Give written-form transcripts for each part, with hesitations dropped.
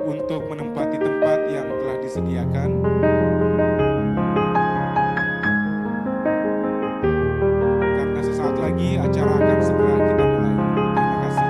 untuk menempati tempat yang telah disediakan. Karena sesaat lagi acara akan segera kita mulai. Terima kasih.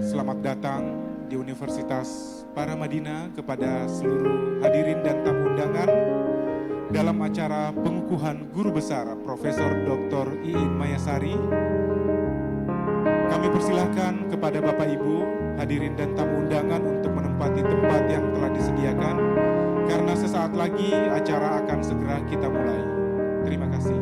Selamat datang di Universitas Paramadina kepada seluruh hadirin dan tamu undangan dalam acara pengukuhan Guru Besar Profesor Dr. Iin Mayasari. Kami persilahkan kepada Bapak Ibu, hadirin dan tamu undangan untuk menempati tempat yang telah disediakan karena sesaat lagi acara akan segera kita mulai. Terima kasih.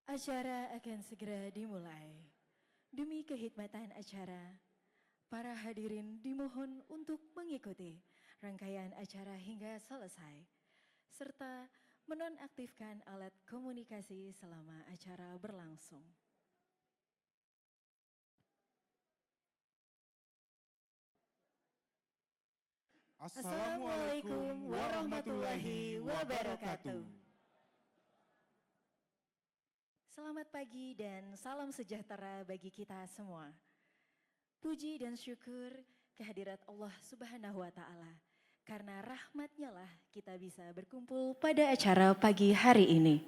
Acara akan segera dimulai. Demi kehikmatan acara, para hadirin dimohon untuk mengikuti rangkaian acara hingga selesai, serta menonaktifkan alat komunikasi selama acara berlangsung. Assalamualaikum warahmatullahi wabarakatuh. Selamat pagi dan salam sejahtera bagi kita semua. Puji dan syukur kehadirat Allah Subhanahu wa Ta'ala, karena rahmat-Nya lah kita bisa berkumpul pada acara pagi hari ini.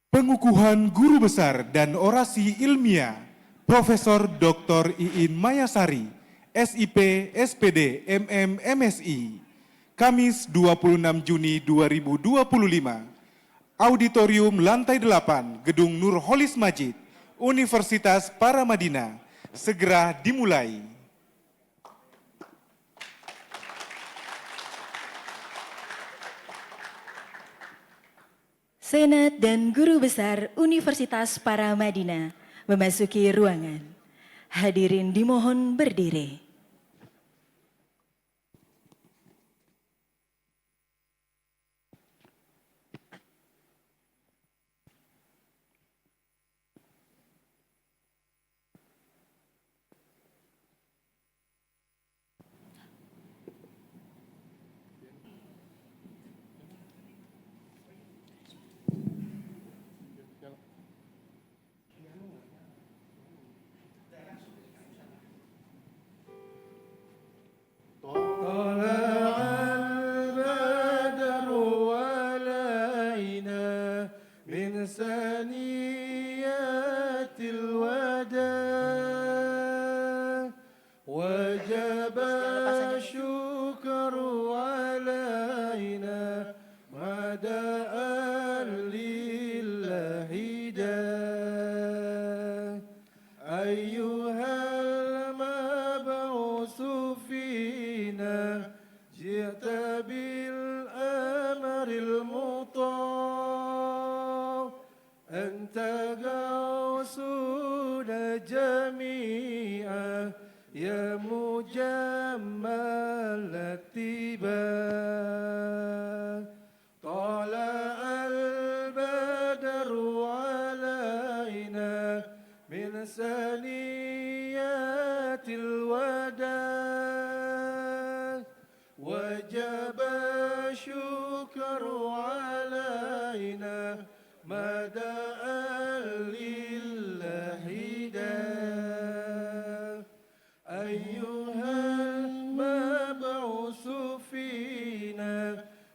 Pengukuhan Guru Besar dan Orasi Ilmiah Profesor Dr. Iin Mayasari, SIP, SPD, MM, MSI, Kamis 26 Juni 2025. Auditorium lantai 8, Gedung Nurholis Majid, Universitas Paramadina, segera dimulai. Senat dan Guru Besar Universitas Paramadina memasuki ruangan. Hadirin dimohon berdiri.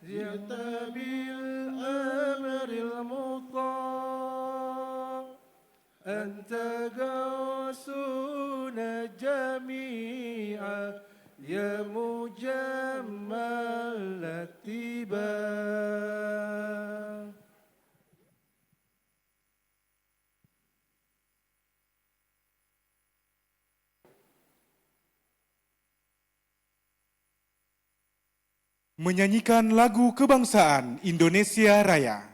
جئت بالأمر المطاع أنت غوثنا جميعا يا مجمل اتباع. Menyanyikan lagu kebangsaan Indonesia Raya.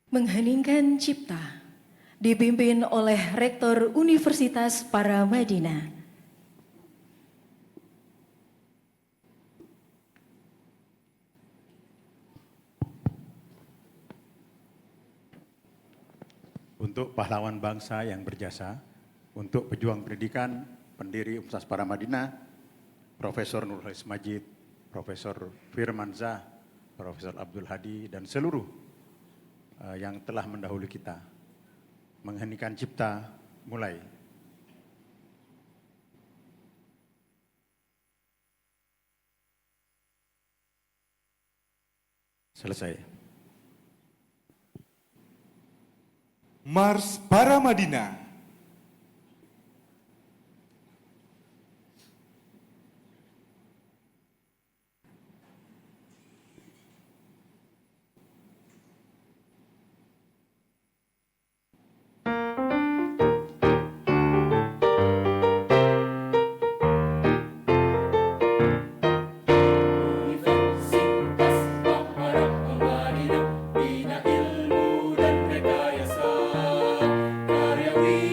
Mengheningkan cipta dipimpin oleh Rektor Universitas Paramadina. Untuk pahlawan bangsa yang berjasa, untuk pejuang pendidikan, pendiri Universitas Paramadina, Profesor Nurholis Majid, Profesor Firmanzah, Profesor Abdul Hadi, dan seluruh yang telah mendahului kita. Mengheningkan cipta, mulai. Selesai. Mars Paramadina. Karyawi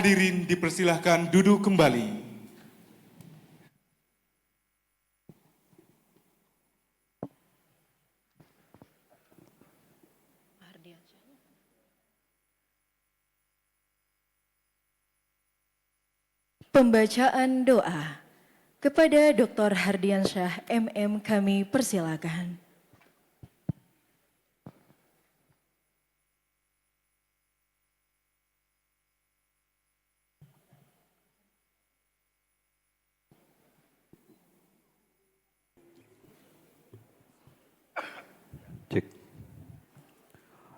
Hadirin dipersilahkan duduk kembali. Pembacaan doa kepada Dr. Hardiansyah MM kami persilakan. Cek.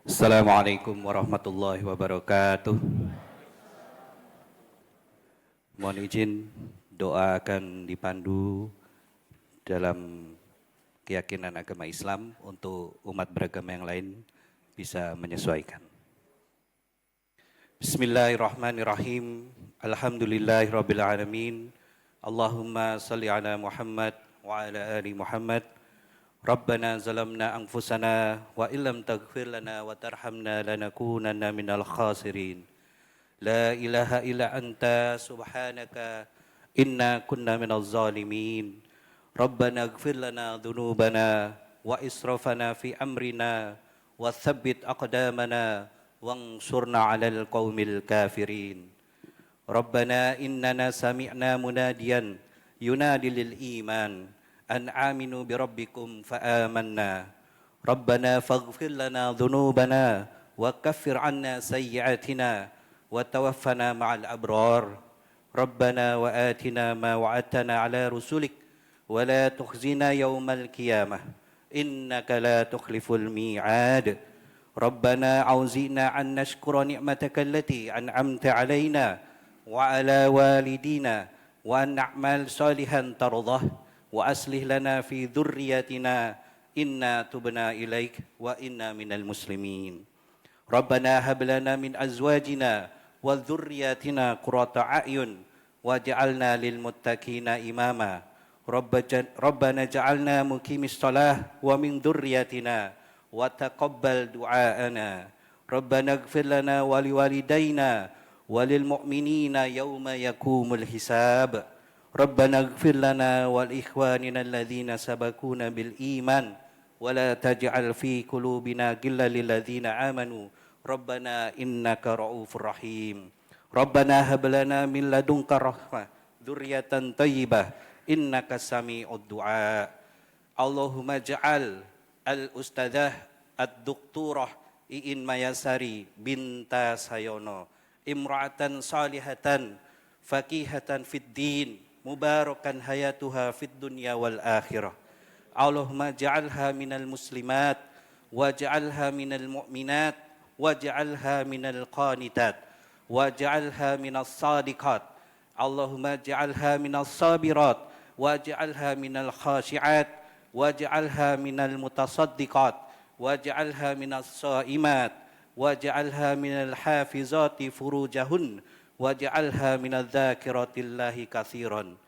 Assalamualaikum warahmatullahi wabarakatuh. Mohon izin doa akan dipandu dalam keyakinan agama Islam untuk umat beragama yang lain bisa menyesuaikan. Bismillahirrahmanirrahim. Alhamdulillahirrabbilalamin. Allahumma salli ala Muhammad wa ala ali Muhammad. Rabbana zalamna anfusana wa illam taghfir lana wa tarhamna lanakunanna minal khasirin. La ilaha illa anta subhanaka inna kunna minaz zalimin. Rabbana ighfir lana dhunubana wa israfana fi amrina wa thabbit aqdamana wansurna 'alal qaumil kafirin. Rabbana innana sami'na munadiyan yunadi lil iman an aminu bi rabbikum fa amanna. Rabbana faghfir lana dhunubana wa kaffir 'anna sayyi'atina wa tawaffana ma'al abrar. Rabbana wa atina ma wa'adtana 'ala rusulik wa la tukhzina yawmal qiyamah innaka la tukhliful mi'ad. Rabbana auzina an nashkura ni'mataka allati an'amta 'alaina wa 'ala walidina wa an na'mal salihan tardah wa aslih lana fi dhurriyyatina inna tubna ilaik wa inna minal muslimin. Rabbana hab lana min azwajina wa dhurriyyatina qurrata a'yun waj'alna lil muttaqina imama. Rabbana ja'alna muqimis shalah wa min dhurriyyatina wa taqabbal du'aana. Rabbana ighfir lana wa liwalidayna wa lil mu'minina yawma yaqumul hisab. Rabbana ighfir lana wal ikhwanina alladhina sabaquna bil iman wa la taj'al fi qulubina ghillan lil ladzina amanu Rabbana innaka ra'ufur rahim. Rabbana hab lana min ladunka rahmah dzurriyyatan thayyibah innaka sami'ud du'a. Allahumma ja'al al-ustadzah ad-doktorah Iin Mayasari binta Sayono imra'atan salihatan faqihatan fid din mubarakan hayatuha fid dunya wal akhirah. Allahumma ja'alha minal muslimat waj'alha minal mu'minat waj'alha minal qanitat waj'alha minas sadiqat. Allahumma ja'alha minas sabirat waj'alha minal khashi'at waj'alha minal mutasaddiqat waj'alha minas shaimat waj'alha minal hafizati furujahun waj'alha minadz dzakiratillahi katsiran.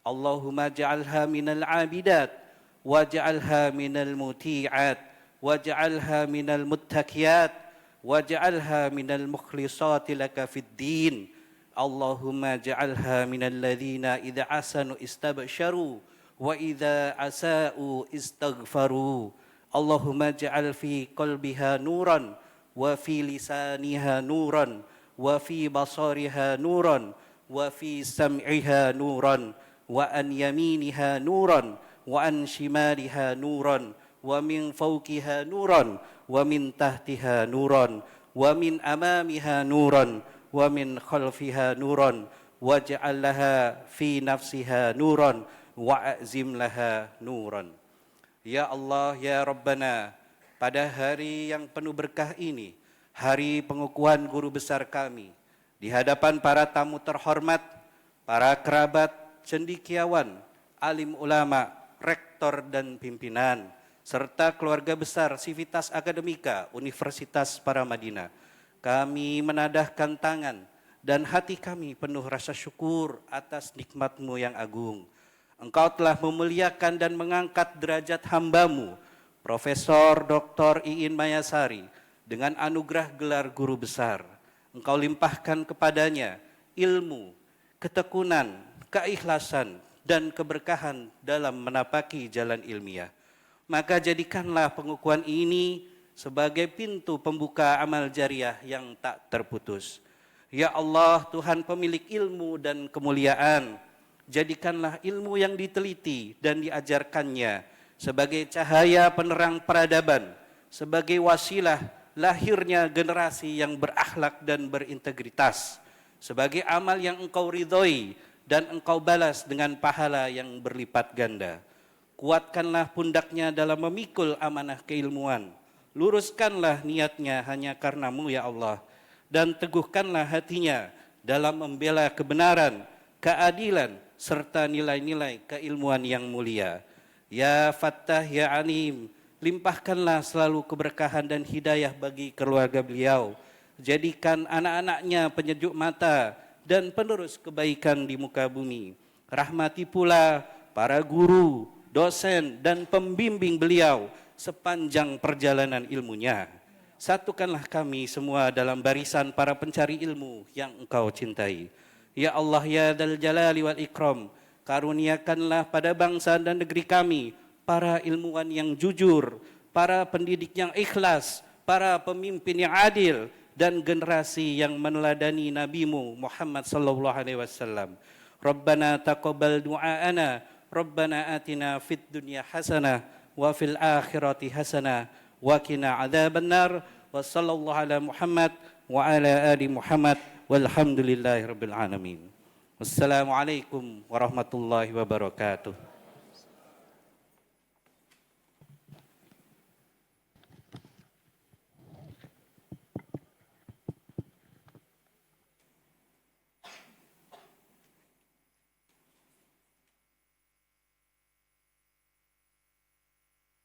Allahumma ja'alha minal 'abidat waj'alha minal muti'at waj'alha minal muttaqiyat waj'alha minal mukhlisati laka fid din. Allahumma ja'alha minal ladzina idza asanu istabsharu wa idza asa'u istaghfaru. Allahumma ja'al fi qalbiha nuran wa fi lisaniha nuran wa fi basariha nuran wa fi sam'iha nuran wa an yaminiha nuran wa an shimaliha nuran wa min fawqiha nuran wa min tahtiha nuran wa min amamiha nuran wa min khalfiha nuran waj'al laha fi nafsiha nuran wa a'zim laha nuran. Ya Allah, ya Rabbana, pada hari yang penuh berkah ini, hari pengukuhan guru besar kami, di hadapan para tamu terhormat, para kerabat, cendekiawan, alim ulama, rektor dan pimpinan, serta keluarga besar Sivitas Akademika Universitas Paramadina, kami menadahkan tangan dan hati kami penuh rasa syukur atas nikmat-Mu yang agung. Engkau telah memuliakan dan mengangkat derajat hamba-Mu, Profesor Dr. Iin Mayasari, dengan anugerah gelar guru besar. Engkau limpahkan kepadanya ilmu, ketekunan, keikhlasan, dan keberkahan dalam menapaki jalan ilmiah. Maka jadikanlah pengukuhan ini sebagai pintu pembuka amal jariah yang tak terputus. Ya Allah, Tuhan pemilik ilmu dan kemuliaan, jadikanlah ilmu yang diteliti dan diajarkannya sebagai cahaya penerang peradaban, sebagai wasilah lahirnya generasi yang berakhlak dan berintegritas, sebagai amal yang Engkau ridhoi dan Engkau balas dengan pahala yang berlipat ganda. Kuatkanlah pundaknya dalam memikul amanah keilmuan, luruskanlah niatnya hanya karena-Mu ya Allah, dan teguhkanlah hatinya dalam membela kebenaran, keadilan, serta nilai-nilai keilmuan yang mulia. Ya Fattah, Ya Alim, limpahkanlah selalu keberkahan dan hidayah bagi keluarga beliau. Jadikan anak-anaknya penyejuk mata dan penerus kebaikan di muka bumi. Rahmati pula para guru, dosen, dan pembimbing beliau sepanjang perjalanan ilmunya. Satukanlah kami semua dalam barisan para pencari ilmu yang Engkau cintai. Ya Allah, Ya Dzal Jalali wal Ikram, karuniakanlah pada bangsa dan negeri kami para ilmuwan yang jujur, para pendidik yang ikhlas, para pemimpin yang adil, dan generasi yang meneladani Nabi-Mu Muhammad sallallahu alaihi wasallam. Rabbana taqabbal du'aana, Rabbana atina fid dunya hasanah wa fil akhirati hasanah wa qina adzabannar. Wa sallallahu ala Muhammad wa ala ali Muhammad walhamdulillahi rabbil alamin. Wassalamualaikum warahmatullahi wabarakatuh.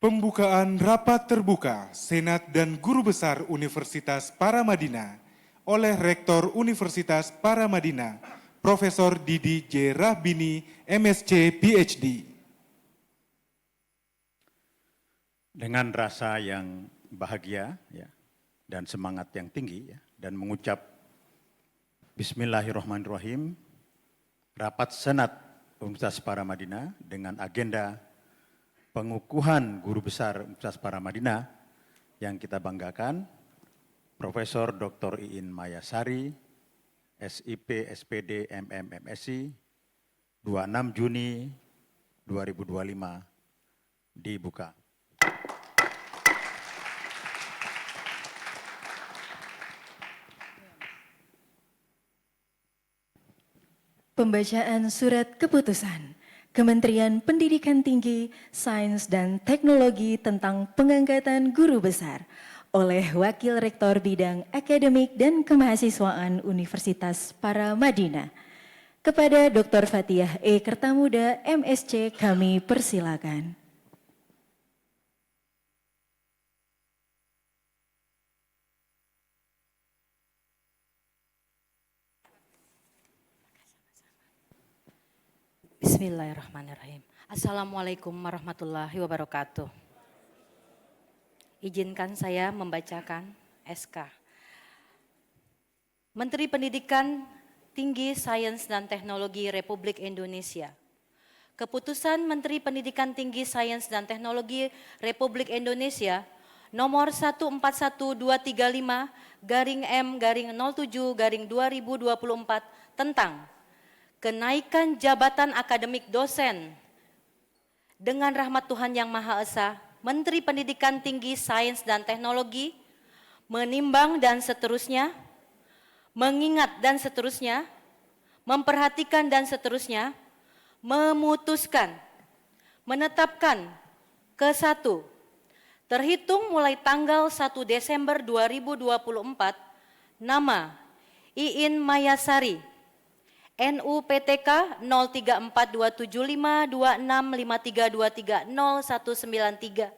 Pembukaan rapat terbuka Senat dan Guru Besar Universitas Paramadina oleh Rektor Universitas Paramadina, Profesor Didi J. Rahbini, MSc, PhD. Dengan rasa yang bahagia ya, dan semangat yang tinggi ya, dan mengucap Bismillahirrahmanirrahim, rapat Senat Universitas Paramadina dengan agenda pengukuhan Guru Besar Universitas Paramadina yang kita banggakan, Profesor Dr. Iin Mayasari, SIP, SPD, MM, MSc, 26 Juni 2025 dibuka. Pembacaan Surat Keputusan Kementerian Pendidikan Tinggi, Sains dan Teknologi tentang pengangkatan guru besar oleh Wakil Rektor Bidang Akademik dan Kemahasiswaan Universitas Paramadina. Kepada Dr. Fathiah E. Kertamuda, MSc, kami persilakan. Bismillahirrahmanirrahim. Assalamualaikum warahmatullahi wabarakatuh. Izinkan saya membacakan SK. Menteri Pendidikan Tinggi, Sains dan Teknologi Republik Indonesia. Keputusan Menteri Pendidikan Tinggi, Sains dan Teknologi Republik Indonesia nomor 1425/M/07/2024 tentang kenaikan jabatan akademik dosen. Dengan rahmat Tuhan Yang Maha Esa, Menteri Pendidikan Tinggi, Sains dan Teknologi menimbang dan seterusnya, mengingat dan seterusnya, memperhatikan dan seterusnya, memutuskan, menetapkan ke-1, terhitung mulai tanggal 1 Desember 2024, nama Iin Mayasari, NU PTK 0342752653230193.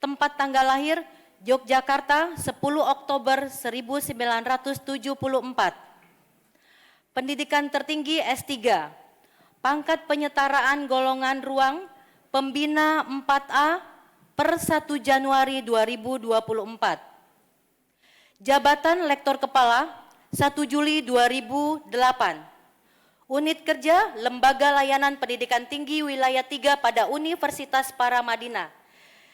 Tempat tanggal lahir Yogyakarta 10 Oktober 1974. Pendidikan tertinggi S3. Pangkat penyetaraan golongan ruang pembina 4A per 1 Januari 2024. Jabatan Lektor Kepala 1 Juli 2008. Unit kerja Lembaga Layanan Pendidikan Tinggi Wilayah 3 pada Universitas Paramadina.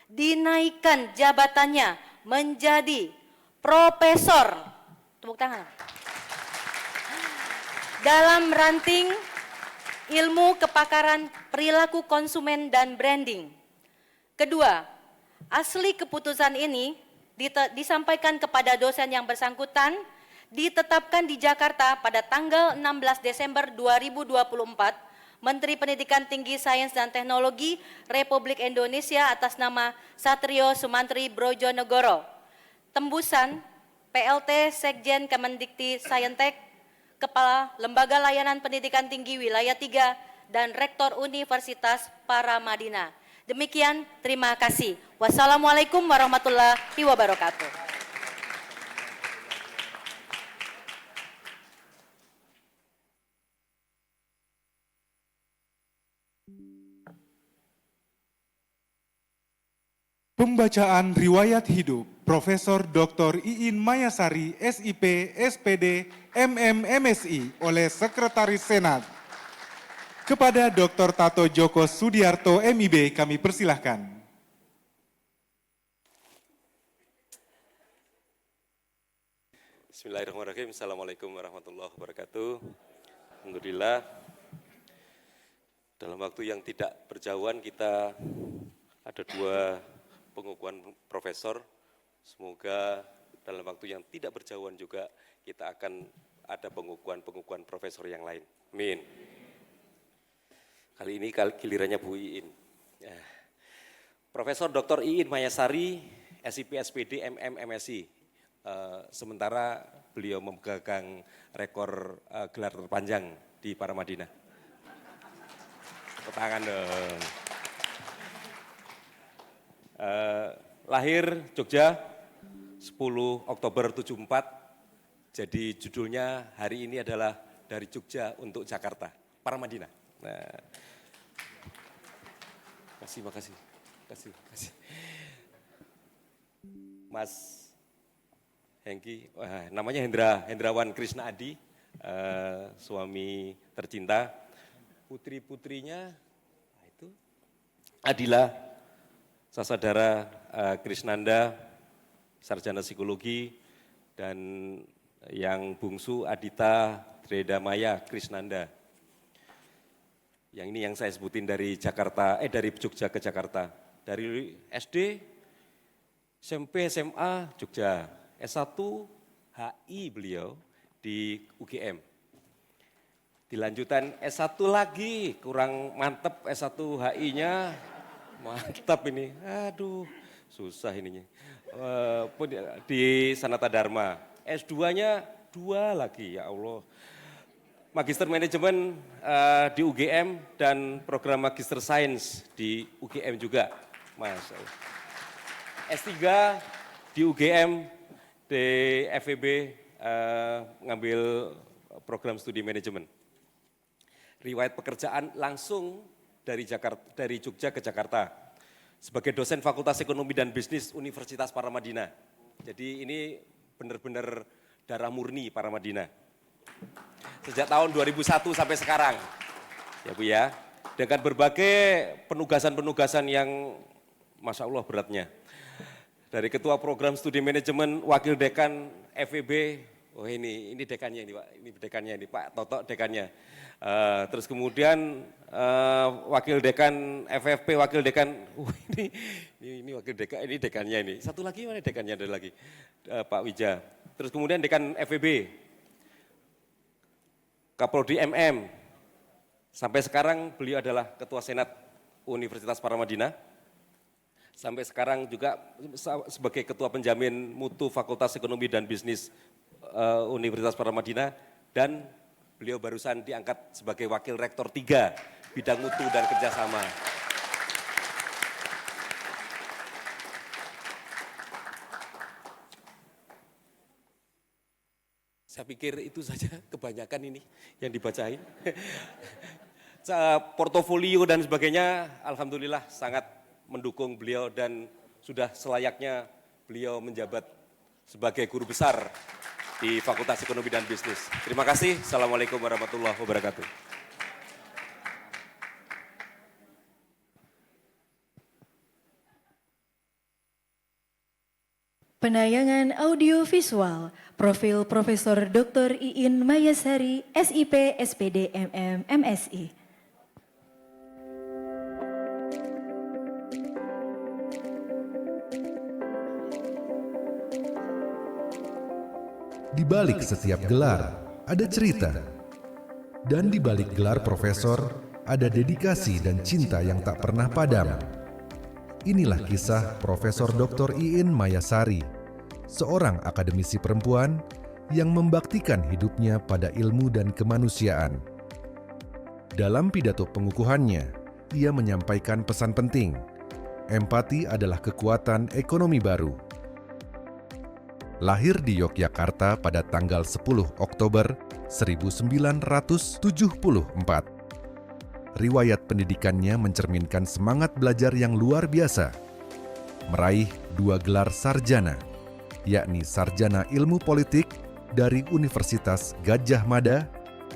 Dinaikkan jabatannya menjadi profesor. Tepuk tangan. Dalam ranting ilmu kepakaran perilaku konsumen dan branding. Kedua, asli keputusan ini disampaikan kepada dosen yang bersangkutan, ditetapkan di Jakarta pada tanggal 16 Desember 2024, Menteri Pendidikan Tinggi Sains dan Teknologi Republik Indonesia atas nama Satrio Sumantri Brojonegoro. Tembusan PLT Sekjen Kemendikti Saintek, Kepala Lembaga Layanan Pendidikan Tinggi Wilayah 3, dan Rektor Universitas Paramadina. Demikian, terima kasih. Wassalamualaikum warahmatullahi wabarakatuh. Pembacaan riwayat hidup Profesor Dr. Iin Mayasari, SIP, SPD, MM, MSI oleh Sekretaris Senat. Kepada Dr. Tato Djoko Sudiarto, MIB, kami persilahkan. Bismillahirrahmanirrahim. Assalamualaikum warahmatullahi wabarakatuh. Alhamdulillah, dalam waktu yang tidak berjauhan kita ada 2 pengukuhan profesor. Semoga dalam waktu yang tidak berjauhan juga kita akan ada pengukuhan profesor yang lain. Amin. Kali ini gilirannya Bu Iin. Profesor Dr. Iin Mayasari, SIP, SPD, MM, MSI. Sementara beliau memegang rekor gelar terpanjang di Paramadina. Tepuk tangan dong. Lahir Jogja 10 Oktober 74, jadi judulnya hari ini adalah Dari Jogja untuk Jakarta, Paramadina. Nah, makasih. Mas Hengki, namanya Hendrawan Krishna Adi, suami tercinta. Putri-putrinya itu Adila, Sasadara Krisnanda, sarjana psikologi, dan yang bungsu Adita Dredamaya Krisnanda. Yang ini yang saya sebutin dari dari Jogja ke Jakarta. Dari SD, SMP, SMA Jogja, S1 HI beliau di UGM. Dilanjutan S1 lagi, kurang mantep S1 HI-nya, mantap ini, aduh susah ininya. Di Sanata Dharma, S2-nya 2 lagi, ya Allah. Magister Manajemen di UGM dan program Magister Sains di UGM juga, Masya Allah. S3 di UGM, di FEB, ngambil program studi manajemen. Riwayat pekerjaan langsung dari Jogja ke Jakarta sebagai dosen Fakultas Ekonomi dan Bisnis Universitas Paramadina. Jadi ini benar-benar darah murni Paramadina. Sejak tahun 2001 sampai sekarang, ya Bu ya, dengan berbagai penugasan-penugasan yang Masya Allah beratnya. Dari Ketua Program Studi Manajemen, Wakil Dekan FEB, oh ini dekannya ini Pak, ini dekannya ini Pak Toto dekannya. Terus kemudian Wakil Dekan FFP, Wakil Dekan, ini Wakil Dekan, ini dekannya ini. Satu lagi mana dekannya, ada lagi Pak Wija. Terus kemudian Dekan FEB, Kaprodi MM, sampai sekarang beliau adalah Ketua Senat Universitas Paramadina. Sampai sekarang juga sebagai Ketua Penjamin Mutu Fakultas Ekonomi dan Bisnis Universitas Paramadina, dan beliau barusan diangkat sebagai Wakil Rektor 3 Bidang Mutu dan Kerjasama. Saya pikir itu saja kebanyakan ini yang dibacain. Portofolio dan sebagainya, alhamdulillah sangat mendukung beliau dan sudah selayaknya beliau menjabat sebagai guru besar di Fakultas Ekonomi dan Bisnis. Terima kasih. Assalamualaikum warahmatullahi wabarakatuh. Penayangan audio visual profil Profesor Dr. Iin Mayasari, SIP, SPD, MM, MSI. Di balik setiap gelar ada cerita. Dan di balik gelar profesor ada dedikasi dan cinta yang tak pernah padam. Inilah kisah Profesor Dr. Iin Mayasari, seorang akademisi perempuan yang membaktikan hidupnya pada ilmu dan kemanusiaan. Dalam pidato pengukuhannya, ia menyampaikan pesan penting. Empati adalah kekuatan ekonomi baru. Lahir di Yogyakarta pada tanggal 10 Oktober 1974. Riwayat pendidikannya mencerminkan semangat belajar yang luar biasa. Meraih 2 gelar sarjana, yakni Sarjana Ilmu Politik dari Universitas Gadjah Mada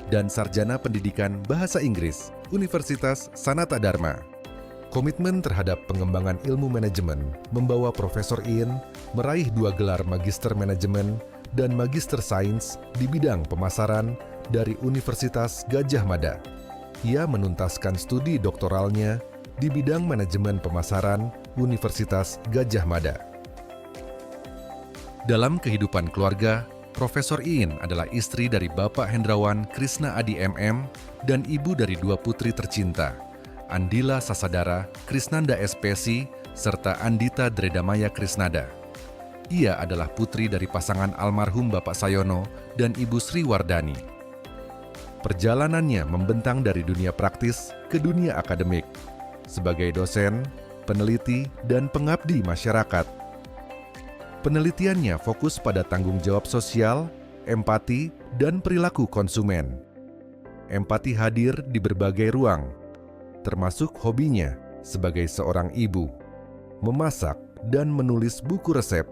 dan Sarjana Pendidikan Bahasa Inggris Universitas Sanata Dharma. Komitmen terhadap pengembangan ilmu manajemen membawa Profesor Iin meraih 2 gelar Magister Manajemen dan Magister Sains di bidang pemasaran dari Universitas Gadjah Mada. Ia menuntaskan studi doktoralnya di bidang manajemen pemasaran Universitas Gadjah Mada. Dalam kehidupan keluarga, Profesor Iin adalah istri dari Bapak Hendrawan Krisna Adi MM dan ibu dari 2 putri tercinta, Andila Sasadara Krisnanda SPSI serta Andita Dredamaya Krisnada. Ia adalah putri dari pasangan almarhum Bapak Sayono dan Ibu Sri Wardani. Perjalanannya membentang dari dunia praktis ke dunia akademik sebagai dosen, peneliti, dan pengabdi masyarakat. Penelitiannya fokus pada tanggung jawab sosial, empati, dan perilaku konsumen. Empati hadir di berbagai ruang, termasuk hobinya sebagai seorang ibu, memasak dan menulis buku resep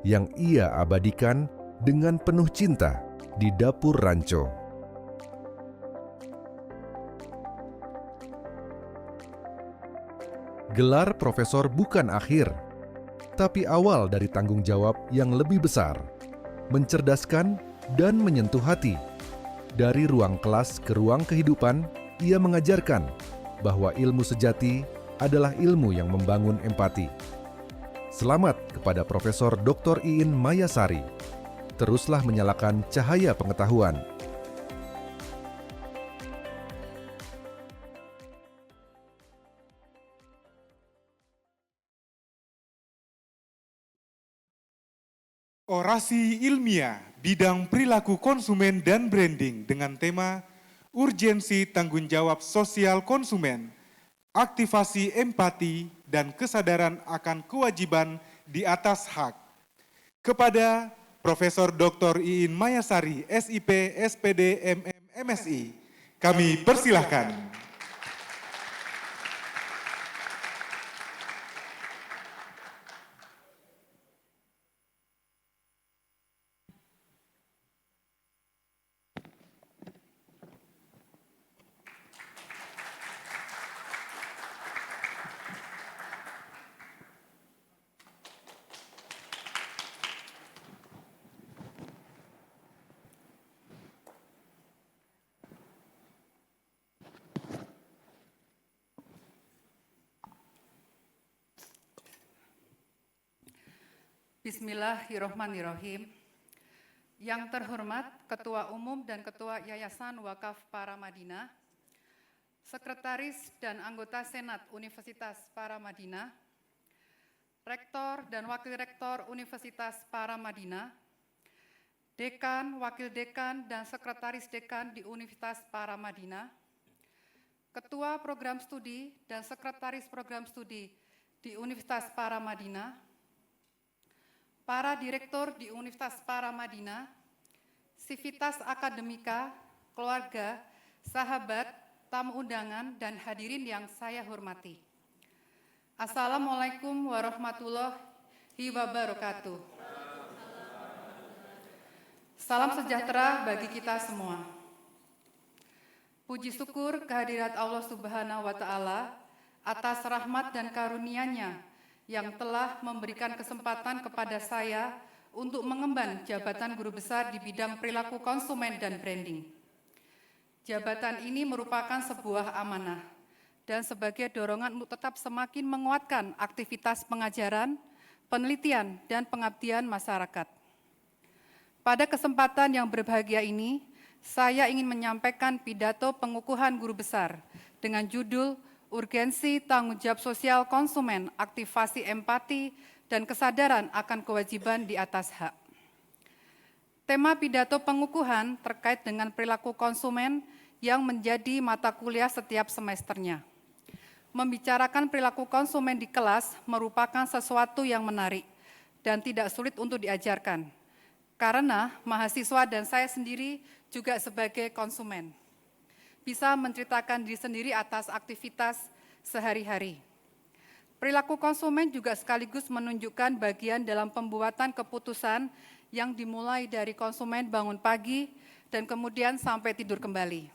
yang ia abadikan dengan penuh cinta di dapur rancho. Gelar profesor bukan akhir, tapi awal dari tanggung jawab yang lebih besar, mencerdaskan dan menyentuh hati. Dari ruang kelas ke ruang kehidupan, ia mengajarkan bahwa ilmu sejati adalah ilmu yang membangun empati. Selamat kepada Profesor Dr. Iin Mayasari. Teruslah menyalakan cahaya pengetahuan. Orasi ilmiah bidang perilaku konsumen dan branding dengan tema urgensi tanggung jawab sosial konsumen, aktivasi empati dan kesadaran akan kewajiban di atas hak. Kepada Profesor Dr. Iin Mayasari, SIP, SPD, MM, MSI, kami persilahkan. Bismillahirrohmanirrohim. Yang terhormat Ketua Umum dan Ketua Yayasan Wakaf Paramadina, Sekretaris dan anggota Senat Universitas Paramadina, Rektor dan Wakil Rektor Universitas Paramadina, Dekan, Wakil Dekan, dan Sekretaris Dekan di Universitas Paramadina, Ketua Program Studi dan Sekretaris Program Studi di Universitas Paramadina, para Direktur di Universitas Paramadina, Sivitas Akademika, keluarga, sahabat, tamu undangan, dan hadirin yang saya hormati. Assalamualaikum warahmatullahi wabarakatuh. Salam sejahtera bagi kita semua. Puji syukur kehadirat Allah Subhanahu wa Ta'ala atas rahmat dan karunia-Nya yang telah memberikan kesempatan kepada saya untuk mengemban jabatan guru besar di bidang perilaku konsumen dan branding. Jabatan ini merupakan sebuah amanah dan sebagai dorongan untuk tetap semakin menguatkan aktivitas pengajaran, penelitian, dan pengabdian masyarakat. Pada kesempatan yang berbahagia ini, saya ingin menyampaikan pidato pengukuhan guru besar dengan judul Urgensi Tanggung Jawab Sosial Konsumen, Aktivasi Empati, dan Kesadaran akan Kewajiban di Atas Hak. Tema pidato pengukuhan terkait dengan perilaku konsumen yang menjadi mata kuliah setiap semesternya. Membicarakan perilaku konsumen di kelas merupakan sesuatu yang menarik dan tidak sulit untuk diajarkan, karena mahasiswa dan saya sendiri juga sebagai konsumen bisa menceritakan diri sendiri atas aktivitas sehari-hari. Perilaku konsumen juga sekaligus menunjukkan bagian dalam pembuatan keputusan yang dimulai dari konsumen bangun pagi dan kemudian sampai tidur kembali.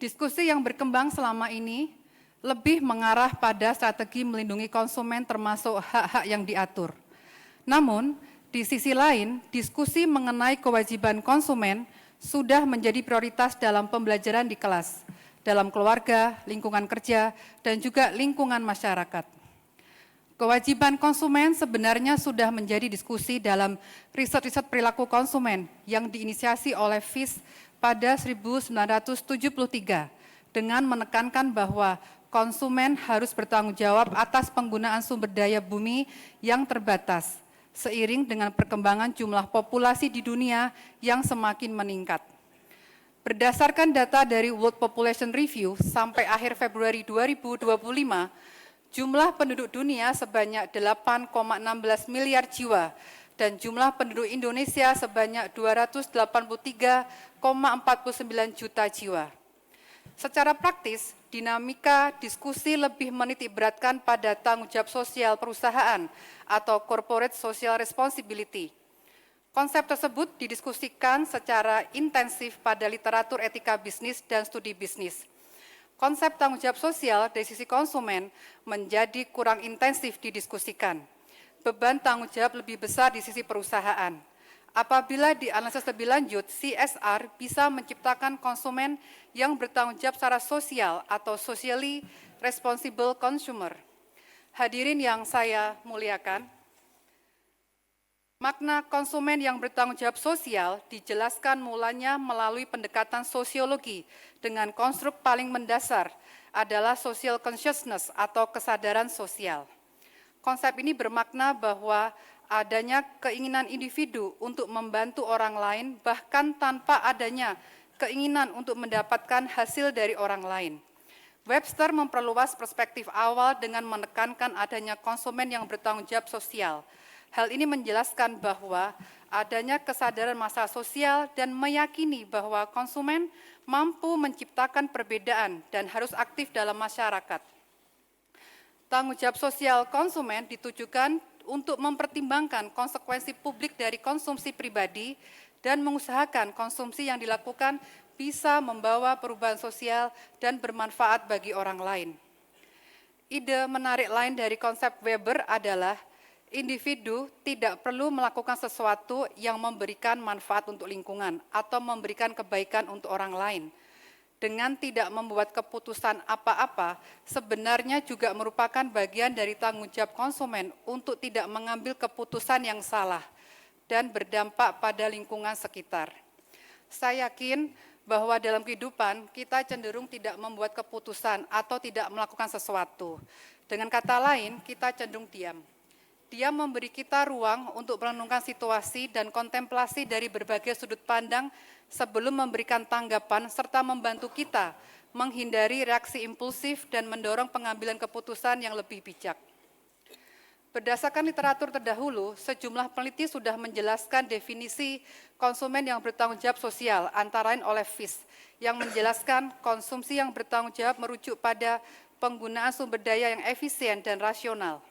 Diskusi yang berkembang selama ini lebih mengarah pada strategi melindungi konsumen termasuk hak-hak yang diatur. Namun, di sisi lain, diskusi mengenai kewajiban konsumen sudah menjadi prioritas dalam pembelajaran di kelas, dalam keluarga, lingkungan kerja, dan juga lingkungan masyarakat. Kewajiban konsumen sebenarnya sudah menjadi diskusi dalam riset-riset perilaku konsumen yang diinisiasi oleh FIS pada 1973 dengan menekankan bahwa konsumen harus bertanggung jawab atas penggunaan sumber daya bumi yang terbatas, seiring dengan perkembangan jumlah populasi di dunia yang semakin meningkat. Berdasarkan data dari World Population Review, sampai akhir Februari 2025, jumlah penduduk dunia sebanyak 8,16 miliar jiwa, dan jumlah penduduk Indonesia sebanyak 283,49 juta jiwa. Secara praktis, dinamika diskusi lebih menitik beratkan pada tanggung jawab sosial perusahaan atau corporate social responsibility. Konsep tersebut didiskusikan secara intensif pada literatur etika bisnis dan studi bisnis. Konsep tanggung jawab sosial dari sisi konsumen menjadi kurang intensif didiskusikan. Beban tanggung jawab lebih besar di sisi perusahaan. Apabila dianalisis lebih lanjut, CSR bisa menciptakan konsumen yang bertanggung jawab secara sosial atau socially responsible consumer. Hadirin yang saya muliakan, makna konsumen yang bertanggung jawab sosial dijelaskan mulanya melalui pendekatan sosiologi dengan konstruk paling mendasar adalah social consciousness atau kesadaran sosial. Konsep ini bermakna bahwa adanya keinginan individu untuk membantu orang lain bahkan tanpa adanya keinginan untuk mendapatkan hasil dari orang lain. Webster memperluas perspektif awal dengan menekankan adanya konsumen yang bertanggung jawab sosial. Hal ini menjelaskan bahwa adanya kesadaran masalah sosial dan meyakini bahwa konsumen mampu menciptakan perbedaan dan harus aktif dalam masyarakat. Tanggung jawab sosial konsumen ditujukan untuk mempertimbangkan konsekuensi publik dari konsumsi pribadi dan mengusahakan konsumsi yang dilakukan bisa membawa perubahan sosial dan bermanfaat bagi orang lain. Ide menarik lain dari konsep Weber adalah individu tidak perlu melakukan sesuatu yang memberikan manfaat untuk lingkungan atau memberikan kebaikan untuk orang lain. Dengan tidak membuat keputusan apa-apa, sebenarnya juga merupakan bagian dari tanggung jawab konsumen untuk tidak mengambil keputusan yang salah dan berdampak pada lingkungan sekitar. Saya yakin bahwa dalam kehidupan kita cenderung tidak membuat keputusan atau tidak melakukan sesuatu. Dengan kata lain, kita cenderung diam. Dia memberi kita ruang untuk merenungkan situasi dan kontemplasi dari berbagai sudut pandang sebelum memberikan tanggapan serta membantu kita menghindari reaksi impulsif dan mendorong pengambilan keputusan yang lebih bijak. Berdasarkan literatur terdahulu, sejumlah peneliti sudah menjelaskan definisi konsumen yang bertanggung jawab sosial, antara lain oleh FIS, yang menjelaskan konsumsi yang bertanggung jawab merujuk pada penggunaan sumber daya yang efisien dan rasional.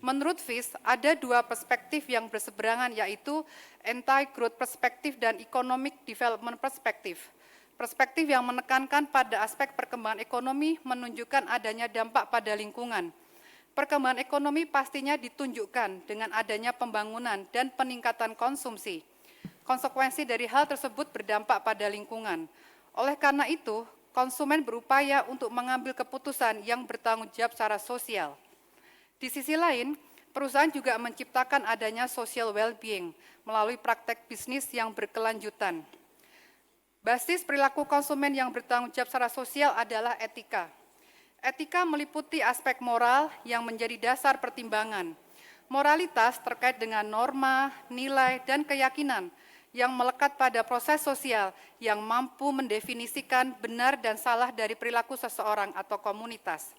Menurut FIS, ada dua perspektif yang berseberangan, yaitu anti-growth perspektif dan economic development perspektif. Perspektif yang menekankan pada aspek perkembangan ekonomi menunjukkan adanya dampak pada lingkungan. Perkembangan ekonomi pastinya ditunjukkan dengan adanya pembangunan dan peningkatan konsumsi. Konsekuensi dari hal tersebut berdampak pada lingkungan. Oleh karena itu, konsumen berupaya untuk mengambil keputusan yang bertanggung jawab secara sosial. Di sisi lain, perusahaan juga menciptakan adanya social well-being melalui praktek bisnis yang berkelanjutan. Basis perilaku konsumen yang bertanggung jawab secara sosial adalah etika. Etika meliputi aspek moral yang menjadi dasar pertimbangan. Moralitas terkait dengan norma, nilai, dan keyakinan yang melekat pada proses sosial yang mampu mendefinisikan benar dan salah dari perilaku seseorang atau komunitas.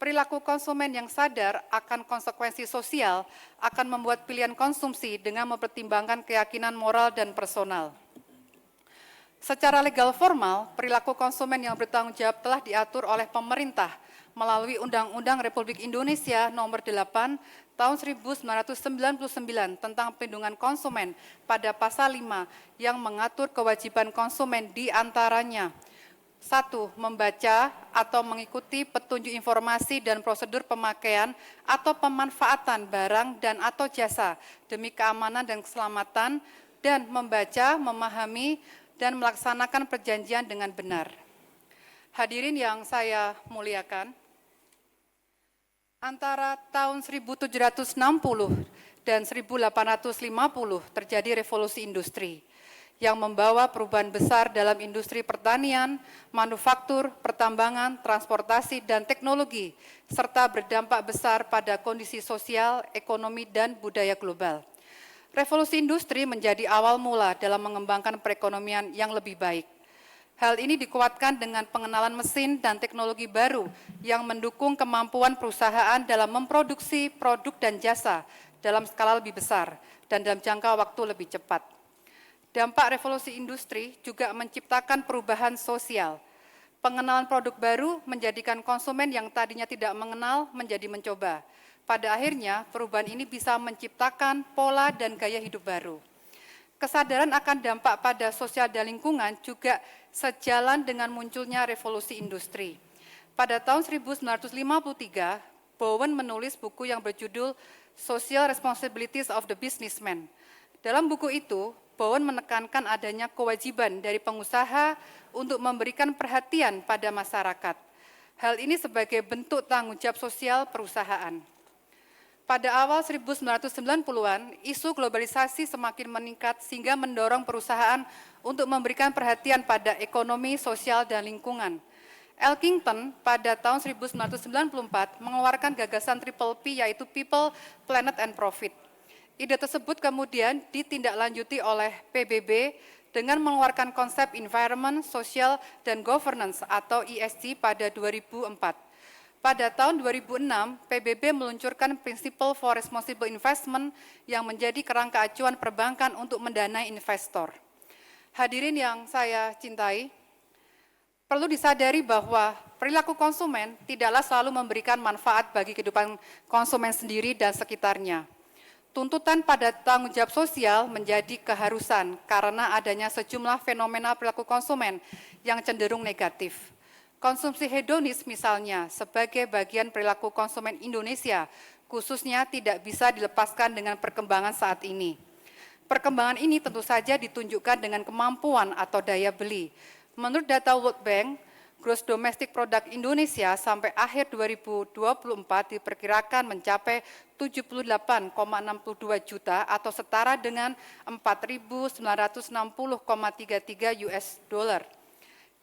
Perilaku konsumen yang sadar akan konsekuensi sosial akan membuat pilihan konsumsi dengan mempertimbangkan keyakinan moral dan personal. Secara legal formal, perilaku konsumen yang bertanggung jawab telah diatur oleh pemerintah melalui Undang-Undang Republik Indonesia Nomor 8 Tahun 1999 tentang Perlindungan Konsumen pada pasal 5 yang mengatur kewajiban konsumen di antaranya 1. Membaca atau mengikuti petunjuk informasi dan prosedur pemakaian atau pemanfaatan barang dan atau jasa demi keamanan dan keselamatan, dan membaca, memahami, dan melaksanakan perjanjian dengan benar. Hadirin yang saya muliakan, antara tahun 1760 dan 1850 terjadi revolusi industri yang membawa perubahan besar dalam industri pertanian, manufaktur, pertambangan, transportasi, dan teknologi, serta berdampak besar pada kondisi sosial, ekonomi, dan budaya global. Revolusi industri menjadi awal mula dalam mengembangkan perekonomian yang lebih baik. Hal ini dikuatkan dengan pengenalan mesin dan teknologi baru yang mendukung kemampuan perusahaan dalam memproduksi produk dan jasa dalam skala lebih besar dan dalam jangka waktu lebih cepat. Dampak revolusi industri juga menciptakan perubahan sosial. Pengenalan produk baru menjadikan konsumen yang tadinya tidak mengenal menjadi mencoba. Pada akhirnya, perubahan ini bisa menciptakan pola dan gaya hidup baru. Kesadaran akan dampak pada sosial dan lingkungan juga sejalan dengan munculnya revolusi industri. Pada tahun 1953, Bowen menulis buku yang berjudul Social Responsibilities of the Businessman. Dalam buku itu, Bowen menekankan adanya kewajiban dari pengusaha untuk memberikan perhatian pada masyarakat. Hal ini sebagai bentuk tanggung jawab sosial perusahaan. Pada awal 1990-an, isu globalisasi semakin meningkat sehingga mendorong perusahaan untuk memberikan perhatian pada ekonomi, sosial, dan lingkungan. Elkington pada tahun 1994 mengeluarkan gagasan Triple P, yaitu People, Planet, and Profit. Ide tersebut kemudian ditindaklanjuti oleh PBB dengan mengeluarkan konsep Environment, Social, dan Governance atau ESG pada 2004. Pada tahun 2006, PBB meluncurkan Principle for Responsible Investment yang menjadi kerangka acuan perbankan untuk mendanai investor. Hadirin yang saya cintai, perlu disadari bahwa perilaku konsumen tidaklah selalu memberikan manfaat bagi kehidupan konsumen sendiri dan sekitarnya. Tuntutan pada tanggung jawab sosial menjadi keharusan karena adanya sejumlah fenomena perilaku konsumen yang cenderung negatif. Konsumsi hedonis misalnya sebagai bagian perilaku konsumen Indonesia khususnya tidak bisa dilepaskan dengan perkembangan saat ini. Perkembangan ini tentu saja ditunjukkan dengan kemampuan atau daya beli. Menurut data World Bank, Gross Domestic Product Indonesia sampai akhir 2024 diperkirakan mencapai 78,62 juta atau setara dengan 4.960,33 US dollar.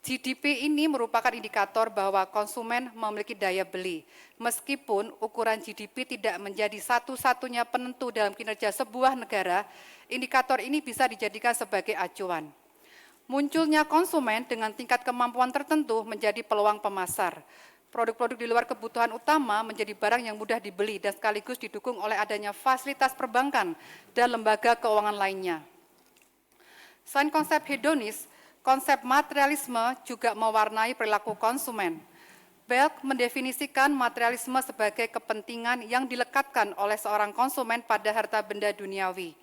GDP ini merupakan indikator bahwa konsumen memiliki daya beli. Meskipun ukuran GDP tidak menjadi satu-satunya penentu dalam kinerja sebuah negara, indikator ini bisa dijadikan sebagai acuan. Munculnya konsumen dengan tingkat kemampuan tertentu menjadi peluang pemasar. Produk-produk di luar kebutuhan utama menjadi barang yang mudah dibeli dan sekaligus didukung oleh adanya fasilitas perbankan dan lembaga keuangan lainnya. Selain konsep hedonis, konsep materialisme juga mewarnai perilaku konsumen. Belk mendefinisikan materialisme sebagai kepentingan yang dilekatkan oleh seorang konsumen pada harta benda duniawi.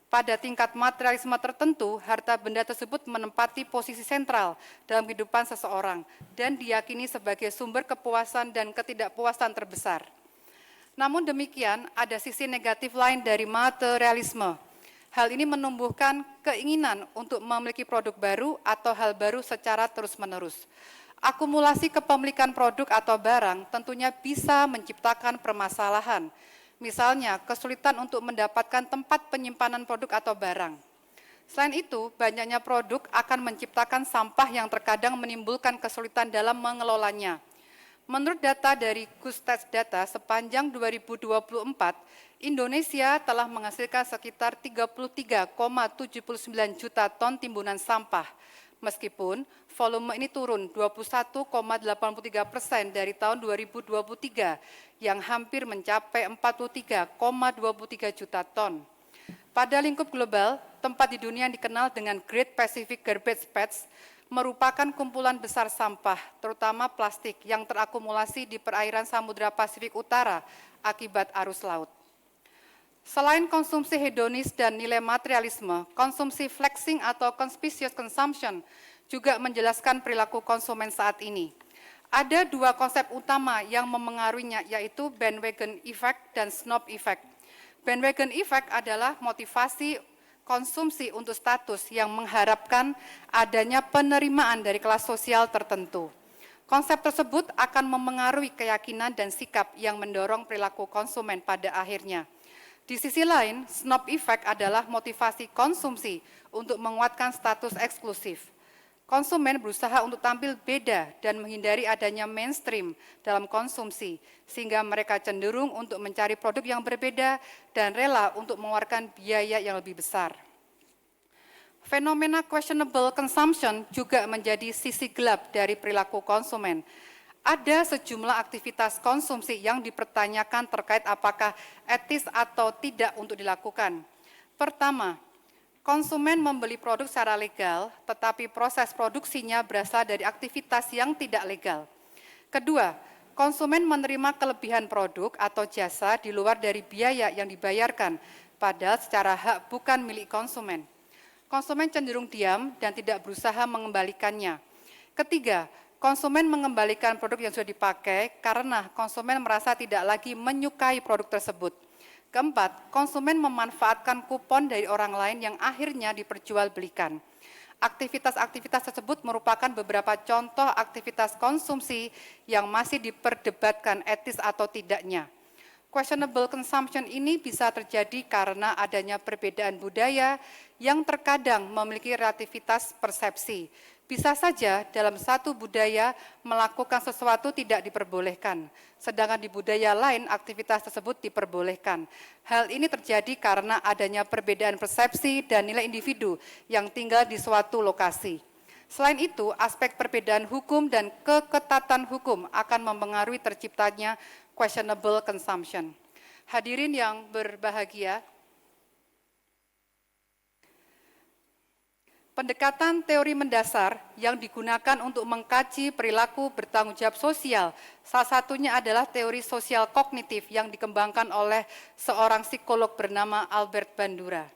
Pada tingkat materialisme tertentu, harta benda tersebut menempati posisi sentral dalam kehidupan seseorang dan diyakini sebagai sumber kepuasan dan ketidakpuasan terbesar. Namun demikian, ada sisi negatif lain dari materialisme. Hal ini menumbuhkan keinginan untuk memiliki produk baru atau hal baru secara terus-menerus. Akumulasi kepemilikan produk atau barang tentunya bisa menciptakan permasalahan. Misalnya, kesulitan untuk mendapatkan tempat penyimpanan produk atau barang. Selain itu, banyaknya produk akan menciptakan sampah yang terkadang menimbulkan kesulitan dalam mengelolanya. Menurut data dari Kustats Data, sepanjang 2024, Indonesia telah menghasilkan sekitar 33,79 juta ton timbunan sampah. Meskipun volume ini turun 21,83% dari tahun 2023 yang hampir mencapai 43,23 juta ton. Pada lingkup global, tempat di dunia yang dikenal dengan Great Pacific Garbage Patch merupakan kumpulan besar sampah, terutama plastik yang terakumulasi di perairan Samudra Pasifik Utara akibat arus laut. Selain konsumsi hedonis dan nilai materialisme, konsumsi flexing atau conspicuous consumption juga menjelaskan perilaku konsumen saat ini. Ada dua konsep utama yang memengaruhinya, yaitu bandwagon effect dan snob effect. Bandwagon effect adalah motivasi konsumsi untuk status yang mengharapkan adanya penerimaan dari kelas sosial tertentu. Konsep tersebut akan memengaruhi keyakinan dan sikap yang mendorong perilaku konsumen pada akhirnya. Di sisi lain, snob effect adalah motivasi konsumsi untuk menguatkan status eksklusif. Konsumen berusaha untuk tampil beda dan menghindari adanya mainstream dalam konsumsi, sehingga mereka cenderung untuk mencari produk yang berbeda dan rela untuk mengeluarkan biaya yang lebih besar. Fenomena questionable consumption juga menjadi sisi gelap dari perilaku konsumen. Ada sejumlah aktivitas konsumsi yang dipertanyakan terkait apakah etis atau tidak untuk dilakukan. Pertama, konsumen membeli produk secara legal, tetapi proses produksinya berasal dari aktivitas yang tidak legal. Kedua, konsumen menerima kelebihan produk atau jasa di luar dari biaya yang dibayarkan, padahal secara hak bukan milik konsumen. Konsumen cenderung diam dan tidak berusaha mengembalikannya. Ketiga, konsumen mengembalikan produk yang sudah dipakai karena konsumen merasa tidak lagi menyukai produk tersebut. Keempat, konsumen memanfaatkan kupon dari orang lain yang akhirnya diperjualbelikan. Aktivitas-aktivitas tersebut merupakan beberapa contoh aktivitas konsumsi yang masih diperdebatkan etis atau tidaknya. Questionable consumption ini bisa terjadi karena adanya perbedaan budaya yang terkadang memiliki relativitas persepsi. Bisa saja dalam satu budaya melakukan sesuatu tidak diperbolehkan, sedangkan di budaya lain aktivitas tersebut diperbolehkan. Hal ini terjadi karena adanya perbedaan persepsi dan nilai individu yang tinggal di suatu lokasi. Selain itu, aspek perbedaan hukum dan keketatan hukum akan mempengaruhi terciptanya questionable consumption. Hadirin yang berbahagia, pendekatan teori mendasar yang digunakan untuk mengkaji perilaku bertanggung jawab sosial, salah satunya adalah teori sosial kognitif yang dikembangkan oleh seorang psikolog bernama Albert Bandura.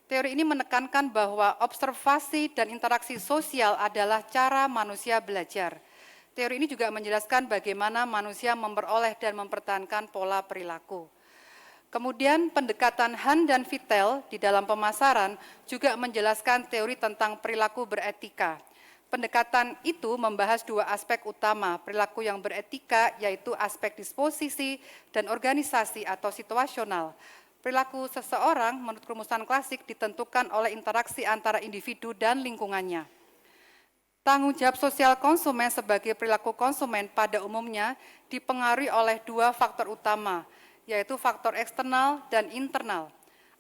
Teori ini menekankan bahwa observasi dan interaksi sosial adalah cara manusia belajar. Teori ini juga menjelaskan bagaimana manusia memperoleh dan mempertahankan pola perilaku. Kemudian pendekatan Han dan Vittel di dalam pemasaran juga menjelaskan teori tentang perilaku beretika. Pendekatan itu membahas dua aspek utama perilaku yang beretika, yaitu aspek disposisi dan organisasi atau situasional. Perilaku seseorang menurut rumusan klasik ditentukan oleh interaksi antara individu dan lingkungannya. Tanggung jawab sosial konsumen sebagai perilaku konsumen pada umumnya dipengaruhi oleh dua faktor utama, yaitu faktor eksternal dan internal.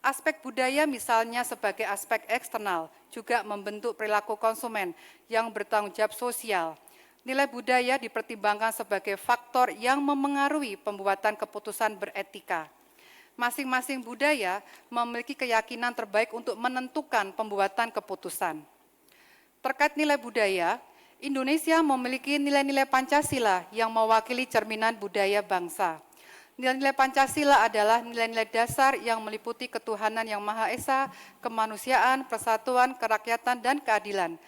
Aspek budaya misalnya sebagai aspek eksternal juga membentuk perilaku konsumen yang bertanggung jawab sosial. Nilai budaya dipertimbangkan sebagai faktor yang memengaruhi pembuatan keputusan beretika. Masing-masing budaya memiliki keyakinan terbaik untuk menentukan pembuatan keputusan. Terkait nilai budaya, Indonesia memiliki nilai-nilai Pancasila yang mewakili cerminan budaya bangsa. Nilai-nilai Pancasila adalah nilai-nilai dasar yang meliputi ketuhanan yang Maha Esa, kemanusiaan, persatuan, kerakyatan, dan keadilan.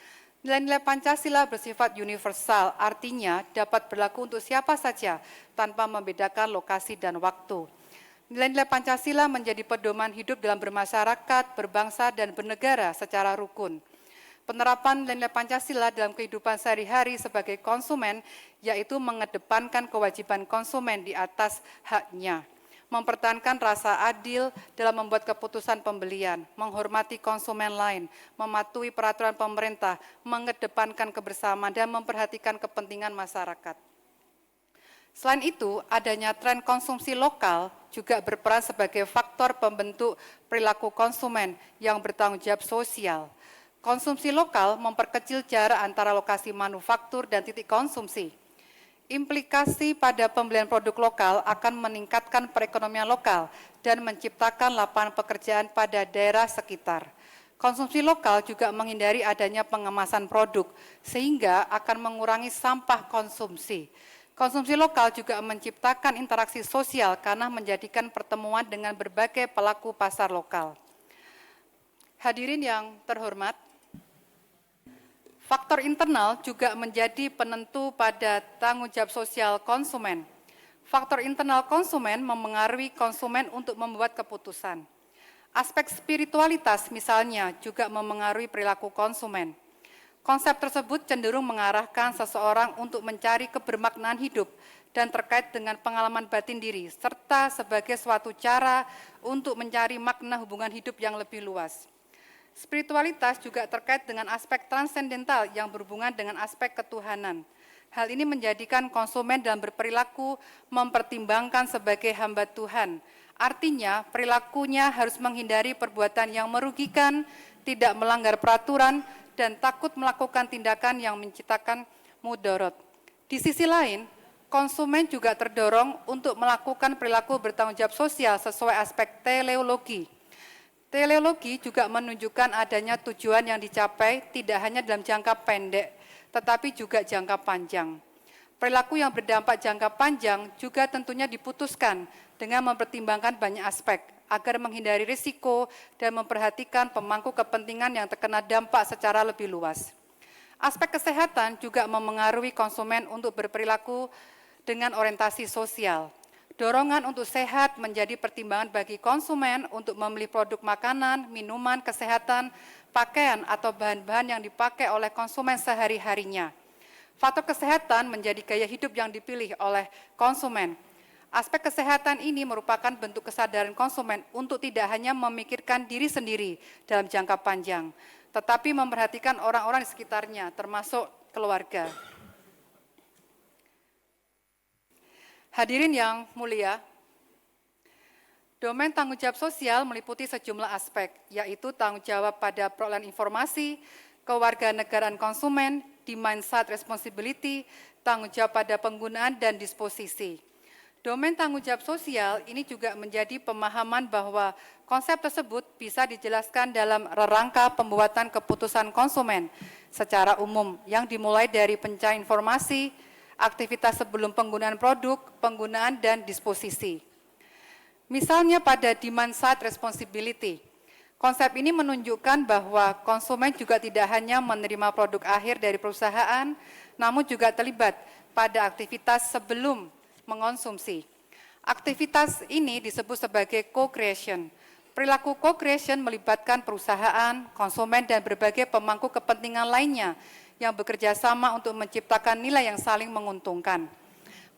Nilai-nilai Pancasila bersifat universal, artinya dapat berlaku untuk siapa saja tanpa membedakan lokasi dan waktu. Nilai-nilai Pancasila menjadi pedoman hidup dalam bermasyarakat, berbangsa, dan bernegara secara rukun. Penerapan nilai-nilai Pancasila dalam kehidupan sehari-hari sebagai konsumen, yaitu mengedepankan kewajiban konsumen di atas haknya, mempertahankan rasa adil dalam membuat keputusan pembelian, menghormati konsumen lain, mematuhi peraturan pemerintah, mengedepankan kebersamaan, dan memperhatikan kepentingan masyarakat. Selain itu, adanya tren konsumsi lokal juga berperan sebagai faktor pembentuk perilaku konsumen yang bertanggung jawab sosial. Konsumsi lokal memperkecil jarak antara lokasi manufaktur dan titik konsumsi. Implikasi pada pembelian produk lokal akan meningkatkan perekonomian lokal dan menciptakan lapangan pekerjaan pada daerah sekitar. Konsumsi lokal juga menghindari adanya pengemasan produk, sehingga akan mengurangi sampah konsumsi. Konsumsi lokal juga menciptakan interaksi sosial karena menjadikan pertemuan dengan berbagai pelaku pasar lokal. Hadirin yang terhormat, faktor internal juga menjadi penentu pada tanggung jawab sosial konsumen. Faktor internal konsumen memengaruhi konsumen untuk membuat keputusan. Aspek spiritualitas misalnya juga memengaruhi perilaku konsumen. Konsep tersebut cenderung mengarahkan seseorang untuk mencari kebermaknaan hidup dan terkait dengan pengalaman batin diri, serta sebagai suatu cara untuk mencari makna hubungan hidup yang lebih luas. Spiritualitas juga terkait dengan aspek transendental yang berhubungan dengan aspek ketuhanan. Hal ini menjadikan konsumen dalam berperilaku mempertimbangkan sebagai hamba Tuhan. Artinya, perilakunya harus menghindari perbuatan yang merugikan, tidak melanggar peraturan, dan takut melakukan tindakan yang menciptakan mudarat. Di sisi lain, konsumen juga terdorong untuk melakukan perilaku bertanggung jawab sosial sesuai aspek teleologi. Teleologi juga menunjukkan adanya tujuan yang dicapai tidak hanya dalam jangka pendek, tetapi juga jangka panjang. Perilaku yang berdampak jangka panjang juga tentunya diputuskan dengan mempertimbangkan banyak aspek, agar menghindari risiko dan memperhatikan pemangku kepentingan yang terkena dampak secara lebih luas. Aspek kesehatan juga memengaruhi konsumen untuk berperilaku dengan orientasi sosial. Dorongan untuk sehat menjadi pertimbangan bagi konsumen untuk membeli produk makanan, minuman, kesehatan, pakaian, atau bahan-bahan yang dipakai oleh konsumen sehari-harinya. Faktor kesehatan menjadi gaya hidup yang dipilih oleh konsumen. Aspek kesehatan ini merupakan bentuk kesadaran konsumen untuk tidak hanya memikirkan diri sendiri dalam jangka panjang, tetapi memperhatikan orang-orang di sekitarnya, termasuk keluarga. Hadirin yang mulia, domain tanggung jawab sosial meliputi sejumlah aspek, yaitu tanggung jawab pada perolehan informasi, kewarganegaraan konsumen, demand side responsibility, tanggung jawab pada penggunaan dan disposisi. Domain tanggung jawab sosial ini juga menjadi pemahaman bahwa konsep tersebut bisa dijelaskan dalam rangka pembuatan keputusan konsumen secara umum yang dimulai dari pencarian informasi, aktivitas sebelum penggunaan produk, penggunaan, dan disposisi. Misalnya pada demand side responsibility, konsep ini menunjukkan bahwa konsumen juga tidak hanya menerima produk akhir dari perusahaan, namun juga terlibat pada aktivitas sebelum mengonsumsi. Aktivitas ini disebut sebagai co-creation. Perilaku co-creation melibatkan perusahaan, konsumen, dan berbagai pemangku kepentingan lainnya yang bekerja sama untuk menciptakan nilai yang saling menguntungkan.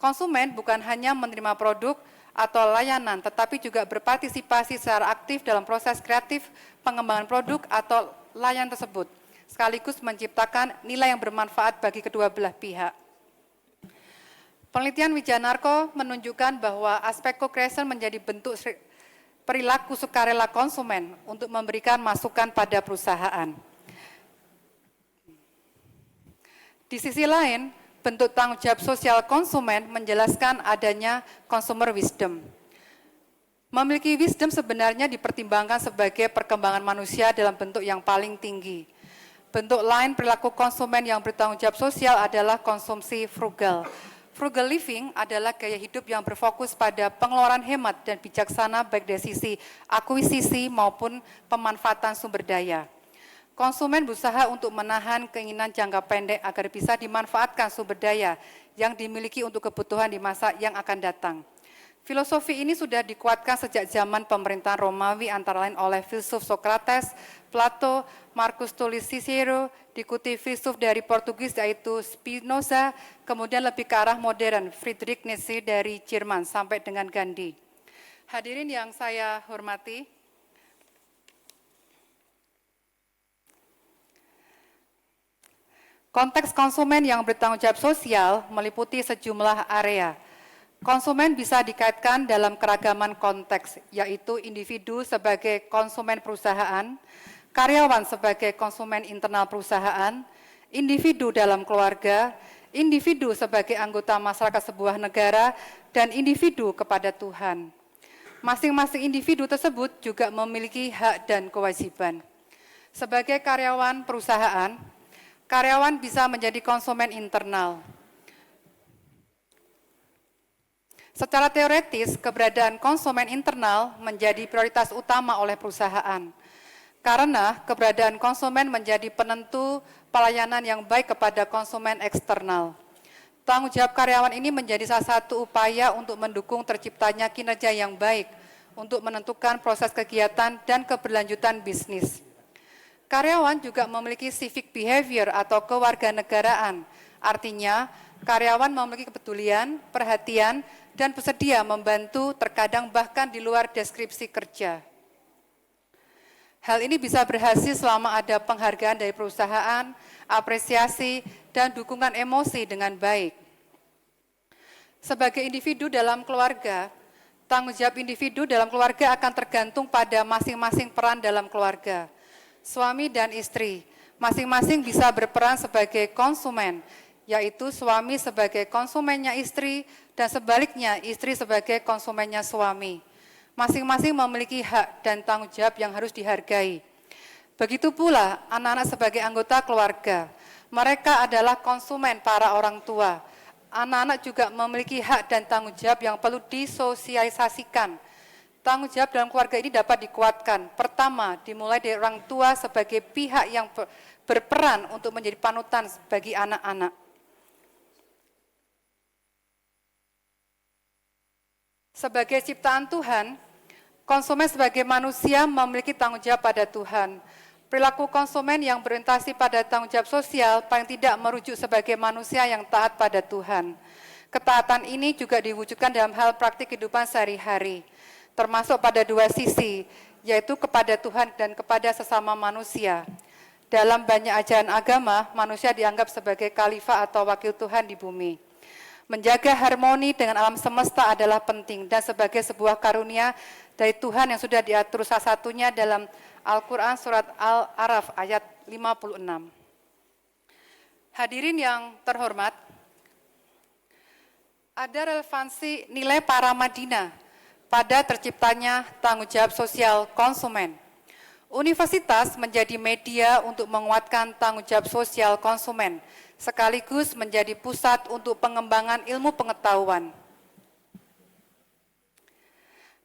Konsumen bukan hanya menerima produk atau layanan, tetapi juga berpartisipasi secara aktif dalam proses kreatif pengembangan produk atau layanan tersebut, sekaligus menciptakan nilai yang bermanfaat bagi kedua belah pihak. Penelitian Wijanarko menunjukkan bahwa aspek co-creation menjadi bentuk perilaku sukarela konsumen untuk memberikan masukan pada perusahaan. Di sisi lain, bentuk tanggung jawab sosial konsumen menjelaskan adanya consumer wisdom. Memiliki wisdom sebenarnya dipertimbangkan sebagai perkembangan manusia dalam bentuk yang paling tinggi. Bentuk lain perilaku konsumen yang bertanggung jawab sosial adalah konsumsi frugal. Frugal living adalah gaya hidup yang berfokus pada pengeluaran hemat dan bijaksana baik dari sisi akuisisi maupun pemanfaatan sumber daya. Konsumen berusaha untuk menahan keinginan jangka pendek agar bisa dimanfaatkan sumber daya yang dimiliki untuk kebutuhan di masa yang akan datang. Filosofi ini sudah dikuatkan sejak zaman pemerintahan Romawi antara lain oleh filsuf Socrates, Plato, Marcus Tullius Cicero, diikuti filsuf dari Portugis yaitu Spinoza, kemudian lebih ke arah modern Friedrich Nietzsche dari Jerman sampai dengan Gandhi. Hadirin yang saya hormati, konteks konsumen yang bertanggung jawab sosial meliputi sejumlah area. Konsumen bisa dikaitkan dalam keragaman konteks, yaitu individu sebagai konsumen perusahaan, karyawan sebagai konsumen internal perusahaan, individu dalam keluarga, individu sebagai anggota masyarakat sebuah negara, dan individu kepada Tuhan. Masing-masing individu tersebut juga memiliki hak dan kewajiban. Sebagai karyawan perusahaan, karyawan bisa menjadi konsumen internal. Secara teoretis, keberadaan konsumen internal menjadi prioritas utama oleh perusahaan. Karena keberadaan konsumen menjadi penentu pelayanan yang baik kepada konsumen eksternal. Tanggung jawab karyawan ini menjadi salah satu upaya untuk mendukung terciptanya kinerja yang baik, untuk menentukan proses kegiatan dan keberlanjutan bisnis. Karyawan juga memiliki civic behavior atau kewarganegaraan, artinya karyawan memiliki kepedulian, perhatian, dan bersedia membantu terkadang bahkan di luar deskripsi kerja. Hal ini bisa berhasil selama ada penghargaan dari perusahaan, apresiasi, dan dukungan emosi dengan baik. Sebagai individu dalam keluarga, tanggung jawab individu dalam keluarga akan tergantung pada masing-masing peran dalam keluarga. Suami dan istri, masing-masing bisa berperan sebagai konsumen, yaitu suami sebagai konsumennya istri, dan sebaliknya istri sebagai konsumennya suami. Masing-masing memiliki hak dan tanggung jawab yang harus dihargai. Begitu pula anak-anak sebagai anggota keluarga. Mereka adalah konsumen para orang tua. Anak-anak juga memiliki hak dan tanggung jawab yang perlu disosialisasikan. Tanggung jawab dalam keluarga ini dapat dikuatkan. Pertama, dimulai dari orang tua sebagai pihak yang berperan untuk menjadi panutan bagi anak-anak. Sebagai ciptaan Tuhan, konsumen sebagai manusia memiliki tanggung jawab pada Tuhan. Perilaku konsumen yang berorientasi pada tanggung jawab sosial paling tidak merujuk sebagai manusia yang taat pada Tuhan. Ketaatan ini juga diwujudkan dalam hal praktik kehidupan sehari-hari, termasuk pada dua sisi, yaitu kepada Tuhan dan kepada sesama manusia. Dalam banyak ajaran agama, manusia dianggap sebagai khalifah atau wakil Tuhan di bumi. Menjaga harmoni dengan alam semesta adalah penting dan sebagai sebuah karunia dari Tuhan yang sudah diatur salah satunya dalam Al-Quran surat Al-Araf ayat 56. Hadirin yang terhormat, ada relevansi nilai para Madinah pada terciptanya tanggung jawab sosial konsumen. Universitas menjadi media untuk menguatkan tanggung jawab sosial konsumen, sekaligus menjadi pusat untuk pengembangan ilmu pengetahuan.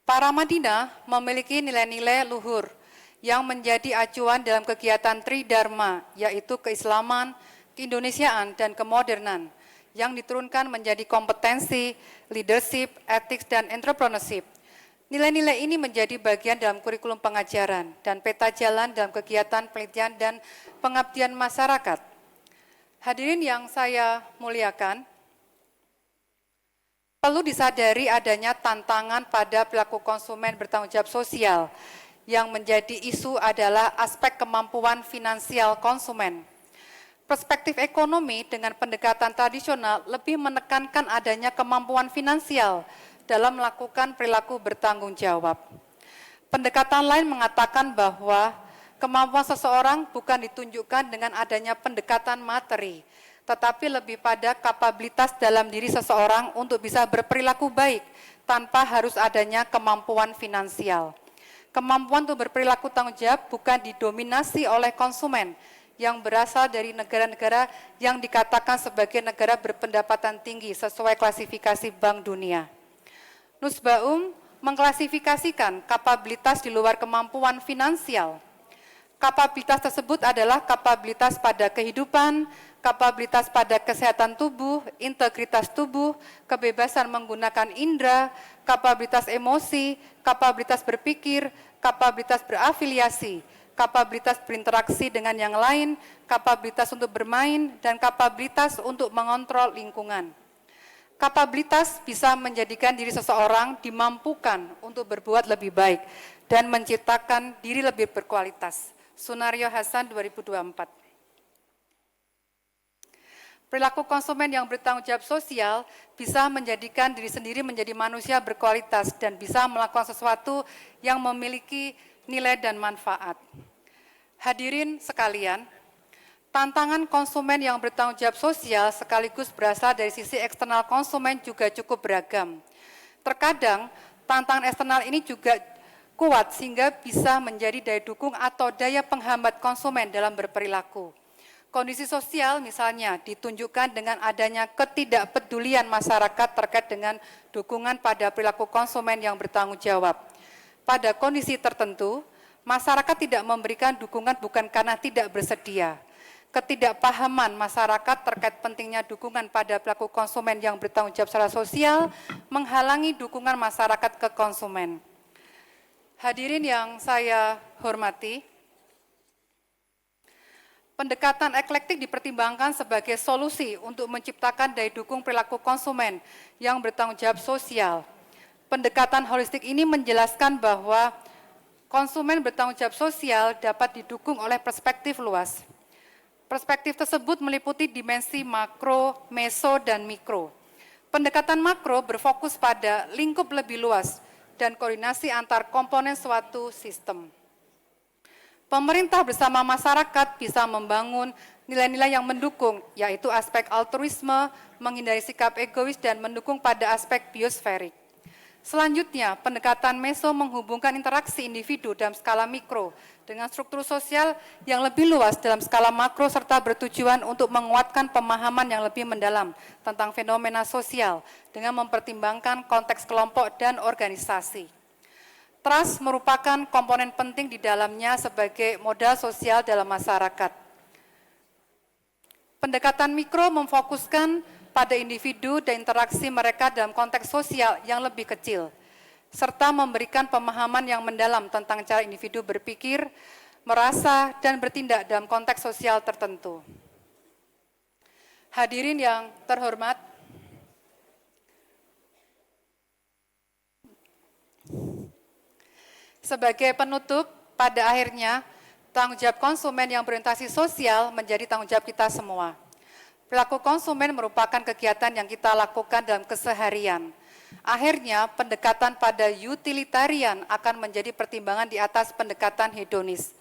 Para Madinah memiliki nilai-nilai luhur yang menjadi acuan dalam kegiatan Tridharma, yaitu keislaman, keindonesiaan, dan kemodernan, yang diturunkan menjadi kompetensi, leadership, ethics, dan entrepreneurship. Nilai-nilai ini menjadi bagian dalam kurikulum pengajaran dan peta jalan dalam kegiatan penelitian dan pengabdian masyarakat. Hadirin yang saya muliakan, perlu disadari adanya tantangan pada perilaku konsumen bertanggung jawab sosial. Yang menjadi isu adalah aspek kemampuan finansial konsumen. Perspektif ekonomi dengan pendekatan tradisional lebih menekankan adanya kemampuan finansial dalam melakukan perilaku bertanggung jawab. Pendekatan lain mengatakan bahwa kemampuan seseorang bukan ditunjukkan dengan adanya pendekatan materi, tetapi lebih pada kapabilitas dalam diri seseorang untuk bisa berperilaku baik tanpa harus adanya kemampuan finansial. Kemampuan untuk berperilaku tanggung jawab bukan didominasi oleh konsumen yang berasal dari negara-negara yang dikatakan sebagai negara berpendapatan tinggi sesuai klasifikasi Bank Dunia. Nusbaum mengklasifikasikan kapabilitas di luar kemampuan finansial. Kapabilitas tersebut adalah kapabilitas pada kehidupan, kapabilitas pada kesehatan tubuh, integritas tubuh, kebebasan menggunakan indera, kapabilitas emosi, kapabilitas berpikir, kapabilitas berafiliasi, kapabilitas berinteraksi dengan yang lain, kapabilitas untuk bermain, dan kapabilitas untuk mengontrol lingkungan. Kapabilitas bisa menjadikan diri seseorang dimampukan untuk berbuat lebih baik dan menciptakan diri lebih berkualitas. Sunario Hasan 2024. Perilaku konsumen yang bertanggung jawab sosial bisa menjadikan diri sendiri menjadi manusia berkualitas dan bisa melakukan sesuatu yang memiliki nilai dan manfaat. Hadirin sekalian, tantangan konsumen yang bertanggung jawab sosial sekaligus berasal dari sisi eksternal konsumen juga cukup beragam. Terkadang, tantangan eksternal ini juga kuat sehingga bisa menjadi daya dukung atau daya penghambat konsumen dalam berperilaku. Kondisi sosial misalnya ditunjukkan dengan adanya ketidakpedulian masyarakat terkait dengan dukungan pada perilaku konsumen yang bertanggung jawab. Pada kondisi tertentu, masyarakat tidak memberikan dukungan bukan karena tidak bersedia. Ketidakpahaman masyarakat terkait pentingnya dukungan pada pelaku konsumen yang bertanggung jawab secara sosial menghalangi dukungan masyarakat ke konsumen. Hadirin yang saya hormati, pendekatan eklektik dipertimbangkan sebagai solusi untuk menciptakan daya dukung perilaku konsumen yang bertanggung jawab sosial. Pendekatan holistik ini menjelaskan bahwa konsumen bertanggung jawab sosial dapat didukung oleh perspektif luas. Perspektif tersebut meliputi dimensi makro, meso, dan mikro. Pendekatan makro berfokus pada lingkup lebih luas dan koordinasi antar komponen suatu sistem. Pemerintah bersama masyarakat bisa membangun nilai-nilai yang mendukung, yaitu aspek altruisme, menghindari sikap egois, dan mendukung pada aspek biosferik. Selanjutnya, pendekatan meso menghubungkan interaksi individu dalam skala mikro dengan struktur sosial yang lebih luas dalam skala makro serta bertujuan untuk menguatkan pemahaman yang lebih mendalam tentang fenomena sosial dengan mempertimbangkan konteks kelompok dan organisasi. Trust merupakan komponen penting di dalamnya sebagai modal sosial dalam masyarakat. Pendekatan mikro memfokuskan pada individu dan interaksi mereka dalam konteks sosial yang lebih kecil, serta memberikan pemahaman yang mendalam tentang cara individu berpikir, merasa, dan bertindak dalam konteks sosial tertentu. Hadirin yang terhormat, sebagai penutup, pada akhirnya, tanggung jawab konsumen yang berorientasi sosial menjadi tanggung jawab kita semua. Perilaku konsumen merupakan kegiatan yang kita lakukan dalam keseharian. Akhirnya, pendekatan pada utilitarian akan menjadi pertimbangan di atas pendekatan hedonis.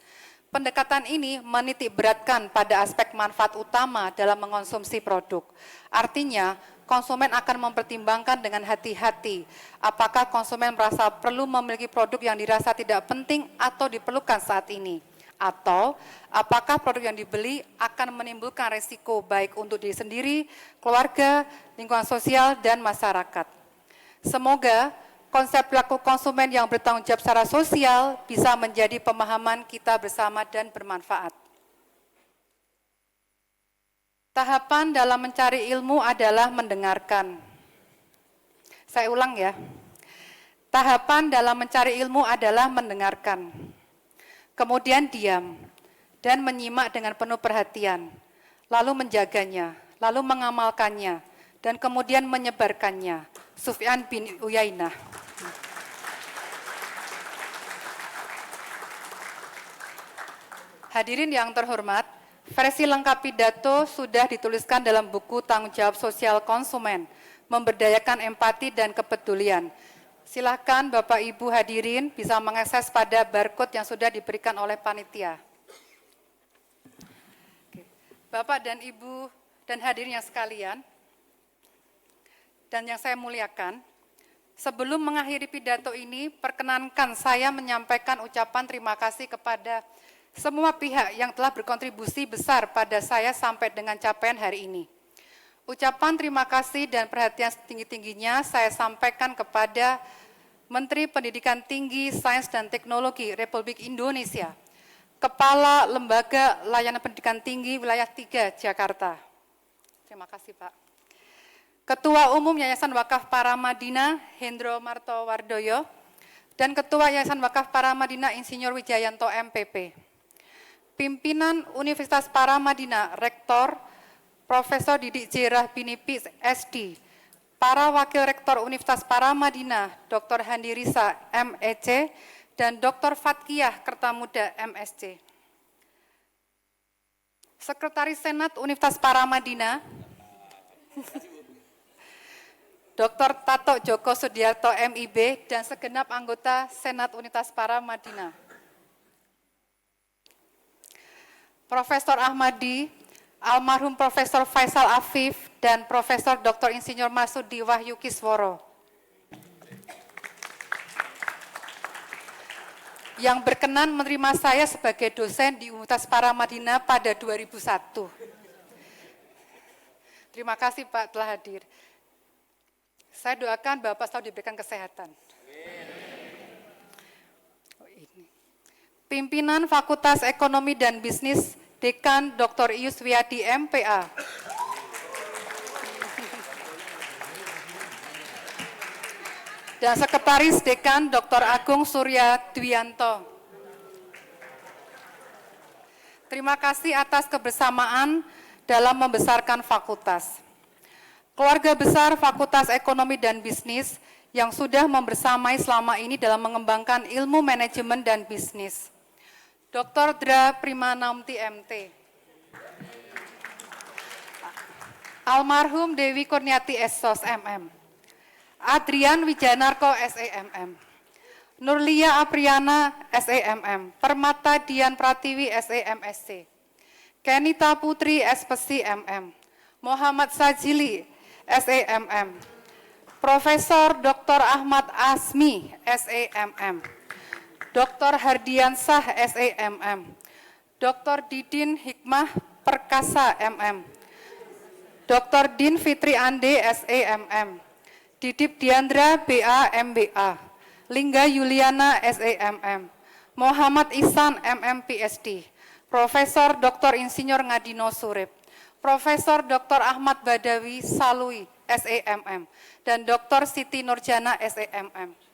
Pendekatan ini menitik beratkan pada aspek manfaat utama dalam mengonsumsi produk. Artinya, konsumen akan mempertimbangkan dengan hati-hati apakah konsumen merasa perlu memiliki produk yang dirasa tidak penting atau diperlukan saat ini. Atau apakah produk yang dibeli akan menimbulkan resiko baik untuk diri sendiri, keluarga, lingkungan sosial, dan masyarakat. Semoga konsep perilaku konsumen yang bertanggung jawab secara sosial bisa menjadi pemahaman kita bersama dan bermanfaat. Tahapan dalam mencari ilmu adalah mendengarkan. Saya ulang ya. Tahapan dalam mencari ilmu adalah mendengarkan. Kemudian diam dan menyimak dengan penuh perhatian, lalu menjaganya, lalu mengamalkannya, dan kemudian menyebarkannya. Sufyan bin Uyainah. Hadirin yang terhormat, versi lengkap pidato sudah dituliskan dalam buku Tanggung Jawab Sosial Konsumen, Memberdayakan Empati dan Kepedulian. Silakan Bapak Ibu hadirin bisa mengakses pada barcode yang sudah diberikan oleh panitia. Bapak dan Ibu dan hadirin yang sekalian, dan yang saya muliakan, sebelum mengakhiri pidato ini, perkenankan saya menyampaikan ucapan terima kasih kepada semua pihak yang telah berkontribusi besar pada saya sampai dengan capaian hari ini. Ucapan terima kasih dan perhatian setinggi-tingginya saya sampaikan kepada Menteri Pendidikan Tinggi, Sains dan Teknologi Republik Indonesia, Kepala Lembaga Layanan Pendidikan Tinggi Wilayah 3 Jakarta. Terima kasih Pak. Ketua Umum Yayasan Wakaf Paramadina Hendro Martowardoyo dan Ketua Yayasan Wakaf Paramadina Insinyur Wijayanto MPP. Pimpinan Universitas Paramadina, Rektor Profesor Didik J. Rahbini SD, para Wakil Rektor Universitas Paramadina, Dr. Handi Risa, MEC, dan Dr. Fatkiyah Kertamuda, MSc. Sekretaris Senat Universitas Paramadina, Dr. Tato Joko Sudiarto, MIB, dan segenap anggota Senat Universitas Paramadina. Profesor Ahmadi, almarhum Profesor Faisal Afif, dan Profesor Dr. Insinyur Masudi Wahyu Kisworo, yang berkenan menerima saya sebagai dosen di Universitas Paramadina pada 2001. Terima kasih Pak telah hadir. Saya doakan Bapak selalu diberikan kesehatan. Pimpinan Fakultas Ekonomi dan Bisnis, Dekan Dr. Ius Wiyadi MPA. Dan Sekretaris Dekan Dr. Agung Surya Dwianto. Terima kasih atas kebersamaan dalam membesarkan fakultas. Keluarga besar Fakultas Ekonomi dan Bisnis yang sudah membersamai selama ini dalam mengembangkan ilmu manajemen dan bisnis. Dr. Dra Primanamti MT, almarhum Dewi Kurniati SSOS MM, Adrian Wijanarko SEMM, Nurlia Apriana SEMM, Permata Dian Pratiwi SEMSC, Kenita Putri SPC MM, Muhammad Sajili SEMM, Profesor Dr. Ahmad Asmi SEMM, Dr. Hardiansah SEMM, Dr. Didin Hikmah Perkasa MM, Dr. Din Fitri Ande SEMM, Didip Diandra BA MBA, Lingga Yuliana SEMM, Muhammad Ihsan MM PSD, Profesor Dr. Insinyur Ngadino Surip, Profesor Dr. Ahmad Badawi Salui SEMM, dan Dr. Siti Nurjana SEMM.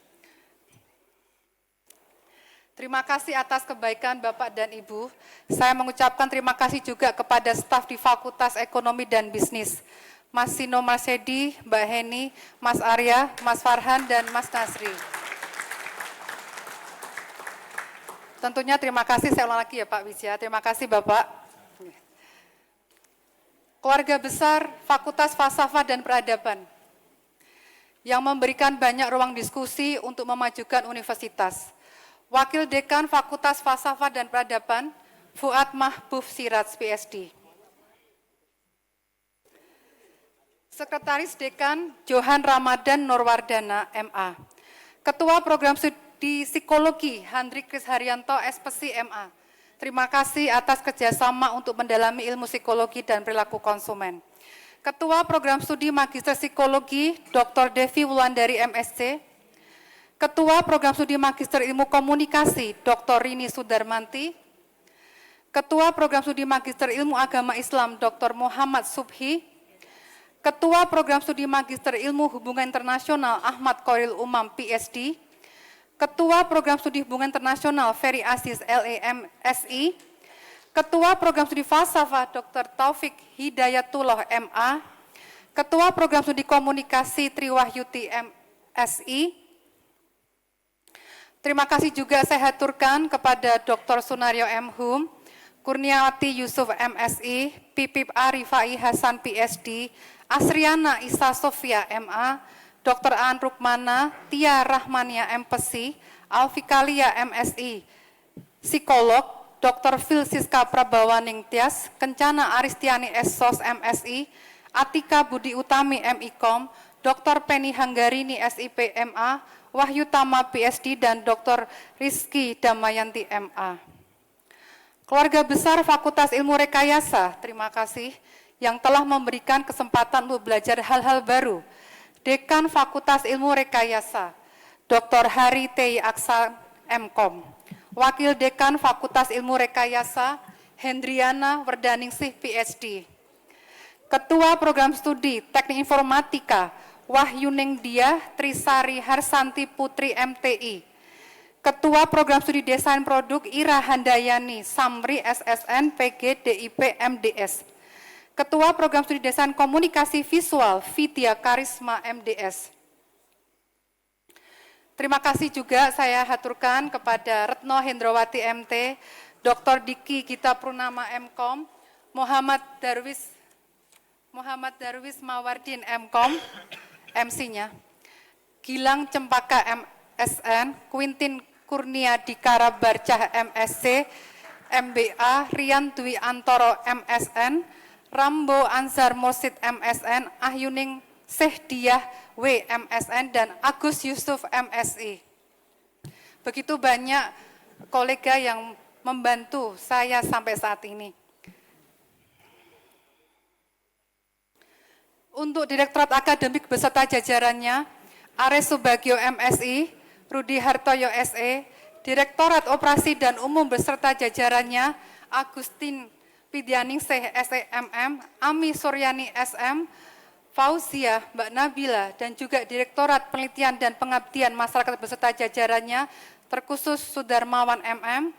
Terima kasih atas kebaikan Bapak dan Ibu. Saya mengucapkan terima kasih juga kepada staf di Fakultas Ekonomi dan Bisnis, Mas Sino Marsedi, Mbak Heni, Mas Arya, Mas Farhan, dan Mas Nasri. Tentunya terima kasih, saya ulang lagi ya Pak Wijaya. Terima kasih Bapak. Keluarga besar Fakultas Falsafah dan Peradaban yang memberikan banyak ruang diskusi untuk memajukan universitas. Wakil Dekan Fakultas Falsafah dan Peradaban, Fuad Mahbub Siraj, PSD. Sekretaris Dekan, Johan Ramadan Nurwardana, MA. Ketua Program Studi Psikologi, Handrik Kris Haryanto, SPC, MA. Terima kasih atas kerjasama untuk mendalami ilmu psikologi dan perilaku konsumen. Ketua Program Studi Magister Psikologi, Dr. Devi Wulandari, MSc. Ketua Program Studi Magister Ilmu Komunikasi, Dr. Rini Sudarmanti. Ketua Program Studi Magister Ilmu Agama Islam, Dr. Muhammad Subhi. Ketua Program Studi Magister Ilmu Hubungan Internasional, Ahmad Koril Umam, PSD. Ketua Program Studi Hubungan Internasional, Ferry Aziz, LEM, SI. Ketua Program Studi Falsafah, Dr. Taufik Hidayatullah, MA. Ketua Program Studi Komunikasi, Triwahyuti, MSI. Terima kasih juga saya haturkan kepada Dr. Sunario M. Hum, Kurniawati Yusuf MSI, Pipip Arifai Hasan PSD, Asriana Isa Sofia MA, Dr. An Rukmana, Tia Rahmania MPC, Alfikalia MSI, Psikolog, Dr. Phil Siska Prabawaning Tias, Kencana Aristiani SSOS MSI, Atika Budi Utami MIKOM, Dr. Penny Hanggarini SIP MA, Wahyu Tama PSD, dan Dr. Rizky Damayanti MA. Keluarga besar Fakultas Ilmu Rekayasa, terima kasih yang telah memberikan kesempatan untuk belajar hal-hal baru. Dekan Fakultas Ilmu Rekayasa, Dr. Hari T. Aksan, MKom. Wakil Dekan Fakultas Ilmu Rekayasa, Hendriana Werdaningsih, PhD. Ketua Program Studi Teknik Informatika, Wahyuning Diah Trisari Harsanti Putri, MTI. Ketua Program Studi Desain Produk, Ira Handayani, Samri SSN, PG, DIP, MDS. Ketua Program Studi Desain Komunikasi Visual, Vidya Karisma, MDS. Terima kasih juga saya haturkan kepada Retno Hendrawati, MT, Dr. Diki Gita Prunama, MKom, Muhammad Darwis Mawardin, MKom, MC-nya, Gilang Cempaka, MSN, Quintin Kurnia Dikara Barcah, MSc, MBA, Rian Dwi Antoro, MSN, Rambo Ansar Mursid, MSN, Ahyuning Sehdiah W, MSN, dan Agus Yusuf, MSI. Begitu banyak kolega yang membantu saya sampai saat ini. Untuk Direktorat Akademik beserta jajarannya, Ares Subagio, MSI, Rudi Hartoyo, SE, Direktorat Operasi dan Umum beserta jajarannya, Agustin Widyaningsih, SEMM, Ami Suryani, SM, Fauzia, Mbak Nabila, dan juga Direktorat Penelitian dan Pengabdian Masyarakat beserta jajarannya, terkhusus Sudarmawan, MM,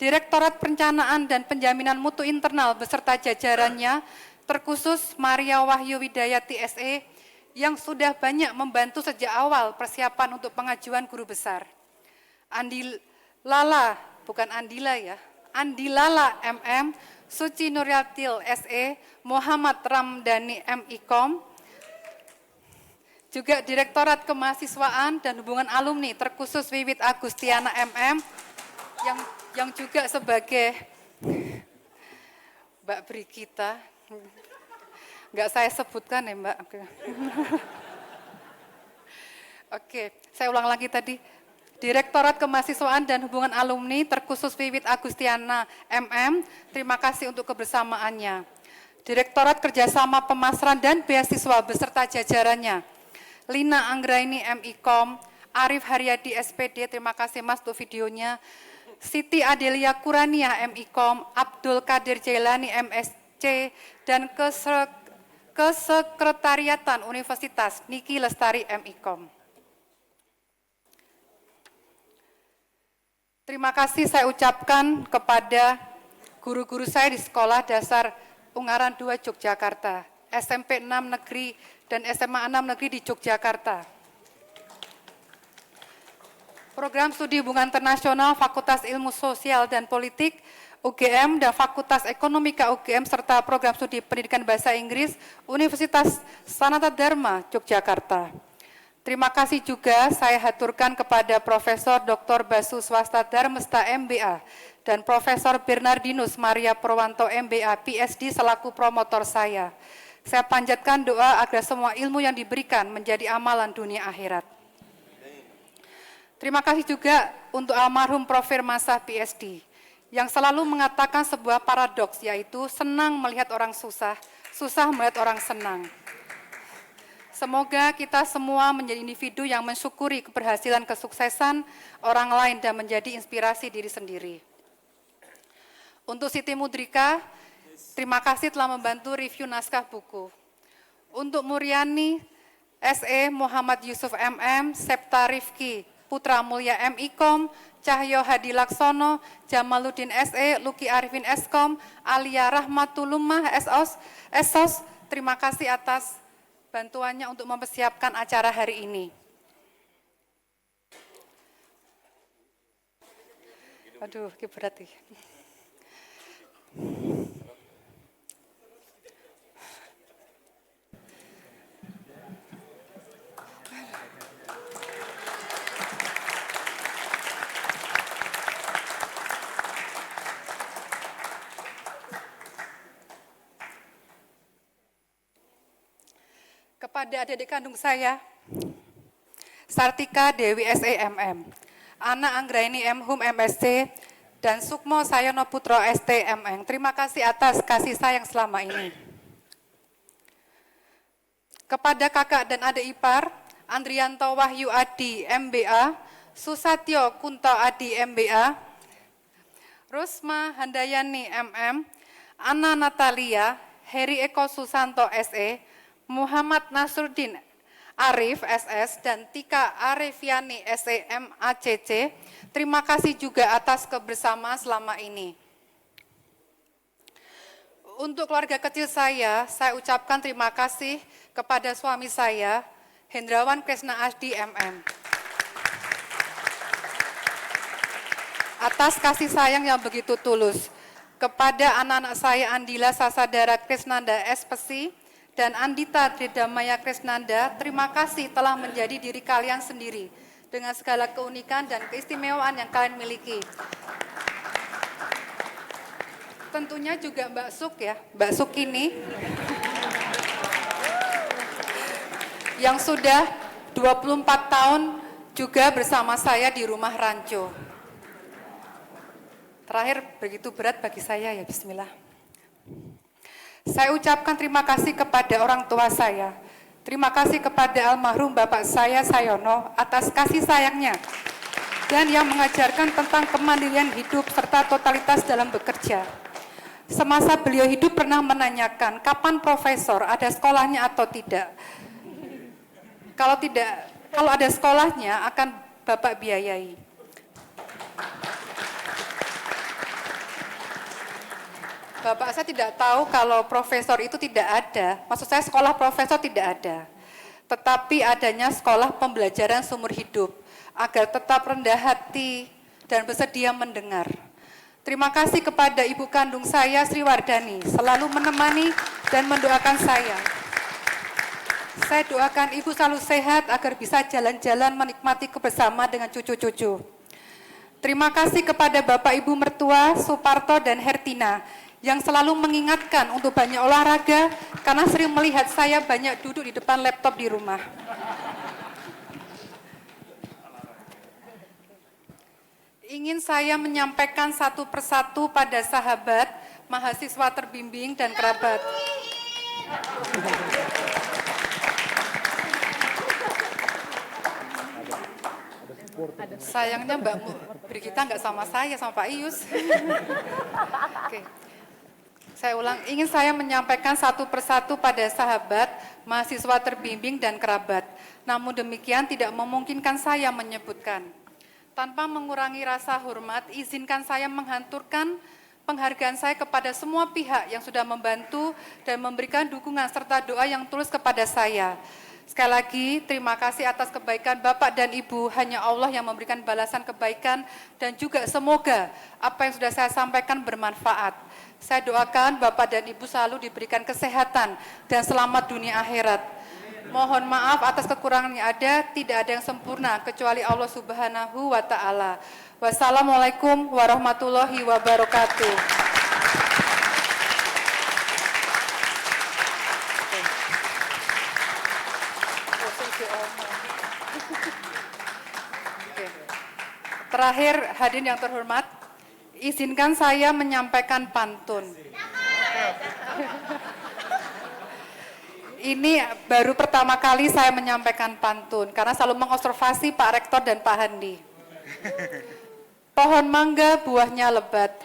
Direktorat Perencanaan dan Penjaminan Mutu Internal beserta jajarannya, terkhusus Maria Wahyu Widayati, SE, yang sudah banyak membantu sejak awal persiapan untuk pengajuan guru besar. Andilala, bukan Andila ya, Andilala, MM, Suci Nuryatil, SE, Muhammad Ramdhani, MIKom, juga Direktorat Kemahasiswaan dan Hubungan Alumni, terkhusus Wiwit Agustiana, MM, yang juga sebagai Mbak Brigita, enggak saya sebutkan ya Mbak. Oke, saya ulang lagi tadi. Direktorat Kemahasiswaan dan Hubungan Alumni, terkhusus Wiwit Agustiana, MM, terima kasih untuk kebersamaannya. Direktorat Kerjasama Pemasaran dan Beasiswa beserta jajarannya, Lina Anggraini, MIKom, Arif Haryadi, SPD, terima kasih Mas untuk videonya, Siti Adelia Kurania, MIKom, Abdul Qadir Jailani, MSc, dan Kesekretariatan Universitas, Niki Lestari, MIKom. Terima kasih saya ucapkan kepada guru-guru saya di Sekolah Dasar Ungaran 2 Yogyakarta, SMP 6 Negeri dan SMA 6 Negeri di Yogyakarta. Program Studi Hubungan Internasional Fakultas Ilmu Sosial dan Politik UGM dan Fakultas Ekonomika UGM serta Program Studi Pendidikan Bahasa Inggris Universitas Sanata Dharma Yogyakarta. Terima kasih juga saya haturkan kepada Profesor Dr. Basu Swasta Darmesta MBA dan Profesor Bernardinus Maria Purwanto MBA PhD selaku promotor saya. Saya panjatkan doa agar semua ilmu yang diberikan menjadi amalan dunia akhirat. Terima kasih juga untuk almarhum Prof. Firmansyah PhD yang selalu mengatakan sebuah paradoks, yaitu senang melihat orang susah, susah melihat orang senang. Semoga kita semua menjadi individu yang mensyukuri keberhasilan kesuksesan orang lain dan menjadi inspirasi diri sendiri. Untuk Siti Mudrika, terima kasih telah membantu review naskah buku. Untuk Muryani, SE, Muhammad Yusuf MM, Septa Rifki, Putra Mulya MIKom, Cahyo Hadi Laksono, Jamaluddin SE, Luki Arifin Eskom, Alia Rahmatulumah SOS, terima kasih atas bantuannya untuk mempersiapkan acara hari ini. Aduh, ini berat nih. Kepada adik-adik kandung saya, Sartika Dewi SEMM, Ana Anggraini M. Hum MSc, dan Sukmo Sayono Putro STMN. Terima kasih atas kasih sayang selama ini. Kepada kakak dan adik ipar, Andrianto Wahyu Adi MBA, Susatyo Kunto Adi MBA, Rusma Handayani MM, Anna Natalia, Heri Eko Susanto SE, Muhammad Nasruddin Arif SS, dan Tika Arifiani SEM ACC. Terima kasih juga atas kebersamaan selama ini. Untuk keluarga kecil saya ucapkan terima kasih kepada suami saya, Hendrawan Kresna Asdi MM. Atas kasih sayang yang begitu tulus. Kepada anak-anak saya Andila Sasadara Kresnanda SPC dan Andita Tridamaya Kresnanda, terima kasih telah menjadi diri kalian sendiri dengan segala keunikan dan keistimewaan yang kalian miliki. Tentunya juga Mbak Suk ya, Mbak Suk ini yang sudah 24 tahun juga bersama saya di rumah rancho. Terakhir begitu berat bagi saya ya, bismillah. Saya ucapkan terima kasih kepada orang tua saya. Terima kasih kepada almarhum Bapak saya Sayono atas kasih sayangnya dan yang mengajarkan tentang kemandirian hidup serta totalitas dalam bekerja. Semasa beliau hidup pernah menanyakan kapan profesor, ada sekolahnya atau tidak. Kalau ada sekolahnya akan Bapak biayai. Bapak saya tidak tahu kalau profesor itu tidak ada. Maksud saya sekolah profesor tidak ada. Tetapi adanya sekolah pembelajaran seumur hidup agar tetap rendah hati dan bersedia mendengar. Terima kasih kepada ibu kandung saya, Sri Wardani, selalu menemani dan mendoakan saya. Saya doakan ibu selalu sehat agar bisa jalan-jalan menikmati kebersamaan dengan cucu-cucu. Terima kasih kepada Bapak Ibu mertua, Suparto dan Hertina, yang selalu mengingatkan untuk banyak olahraga karena sering melihat saya banyak duduk di depan laptop di rumah. Ingin saya menyampaikan satu persatu pada sahabat, mahasiswa terbimbing dan kerabat. Sayangnya Mbak Brigita nggak sama saya, sama Pak Ius. Oke. Saya ulang, ingin saya menyampaikan satu persatu pada sahabat, mahasiswa terbimbing dan kerabat. Namun demikian tidak memungkinkan saya menyebutkan. Tanpa mengurangi rasa hormat, izinkan saya menghanturkan penghargaan saya kepada semua pihak yang sudah membantu dan memberikan dukungan serta doa yang tulus kepada saya. Sekali lagi, terima kasih atas kebaikan Bapak dan Ibu, hanya Allah yang memberikan balasan kebaikan dan juga semoga apa yang sudah saya sampaikan bermanfaat. Saya doakan Bapak dan Ibu selalu diberikan kesehatan dan selamat dunia akhirat. Mohon maaf atas kekurangan yang ada, tidak ada yang sempurna kecuali Allah Subhanahu wa Ta'ala. Wassalamualaikum warahmatullahi wabarakatuh. Terakhir, hadirin yang terhormat, izinkan saya menyampaikan pantun. Ini baru pertama kali saya menyampaikan pantun, karena selalu mengobservasi Pak Rektor dan Pak Handi. Pohon mangga buahnya lebat,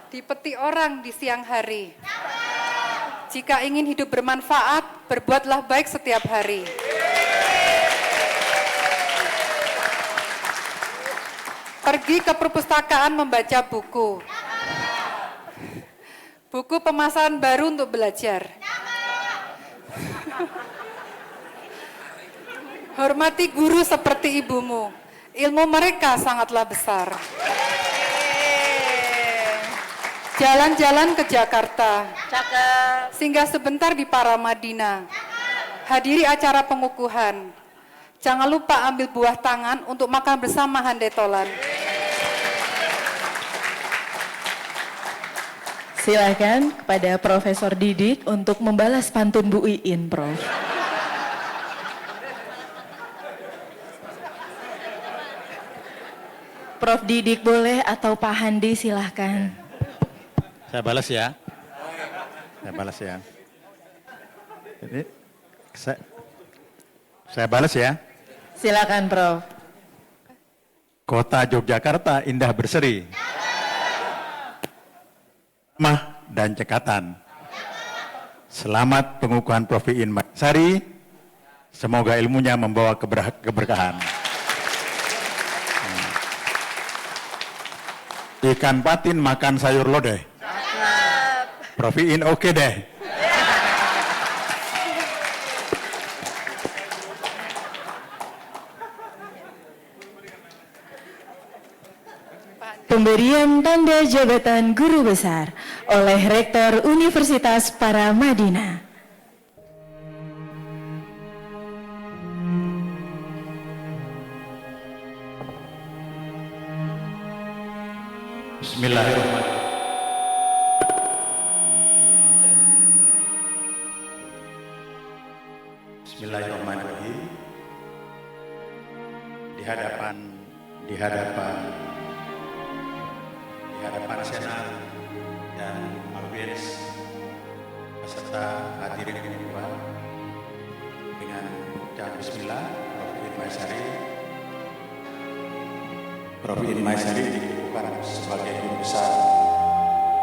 dipetik orang di siang hari. Jika ingin hidup bermanfaat, berbuatlah baik setiap hari. Pergi ke perpustakaan membaca buku. Buku pemasaran baru untuk belajar. Hormati guru seperti ibumu, ilmu mereka sangatlah besar. Jalan-jalan ke Jakarta, singgah sebentar di Paramadina, hadiri acara pengukuhan. Jangan lupa ambil buah tangan untuk makan bersama handetolan. Silakan kepada Profesor Didik untuk membalas pantun Bu Iin, Prof. Prof. Didik boleh atau Pak Handi silahkan. Saya balas ya. Saya balas ya. Jadi, saya balas ya. Silakan Prof. Kota Yogyakarta indah berseri. Mah dan cekatan. Selamat pengukuhan Prof. Iin Mayasari. Semoga ilmunya membawa keberkahan. Ikan patin makan sayur lodeh. Prof. Iin oke deh. Pemberian tanda jabatan guru besar oleh Rektor Universitas Paramadina. Bismillahirrahmanirrahim. Bismillahirrahmanirrahim. Di hadapan Senat dan audiens peserta hadirin yang berbahagia, dengan ucap Bismillah, Prof. Iin Mayasari dikukuhkan sebagai guru besar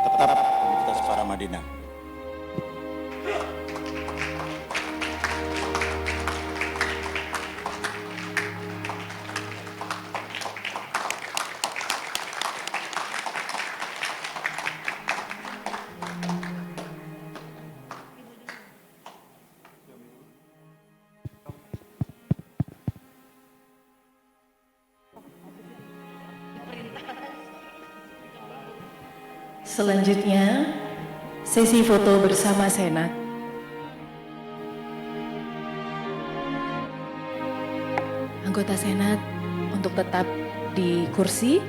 tetap Universitas Paramadina. Selanjutnya, sesi foto bersama Senat. Anggota Senat untuk tetap di kursi.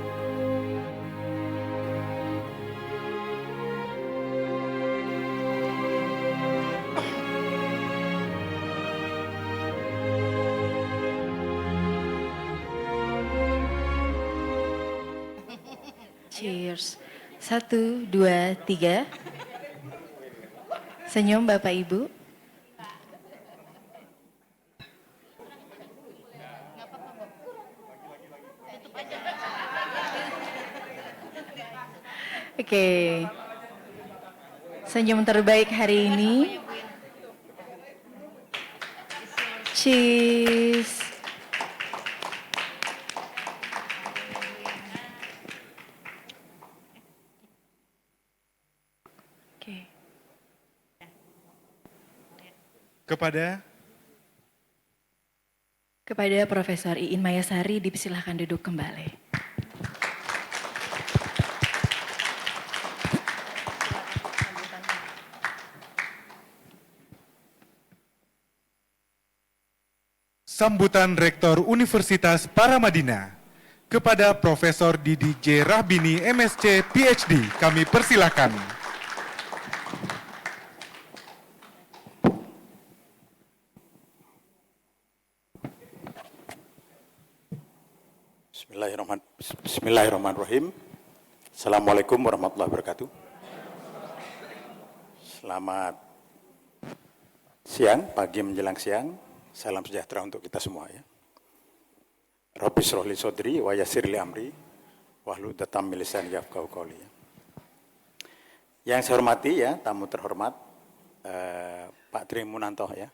Cheers. 1, 2, 3. Senyum Bapak Ibu. Oke. Senyum terbaik hari ini. Cheers. Kepada Profesor Iin Mayasari dipersilahkan duduk kembali. Sambutan Rektor Universitas Paramadina kepada Profesor Didi J. Rahbini MSc PhD kami persilahkan. Bismillahirrahmanirrahim. Assalamualaikum warahmatullahi wabarakatuh. Selamat siang, pagi menjelang siang. Salam sejahtera untuk kita semua ya. Rabbi shrah li sodri wa yassir li amri wahlul 'uqdatam min lisani yafqahu qawli. Yang saya hormati ya, tamu terhormat Pak Tri Munanto ya,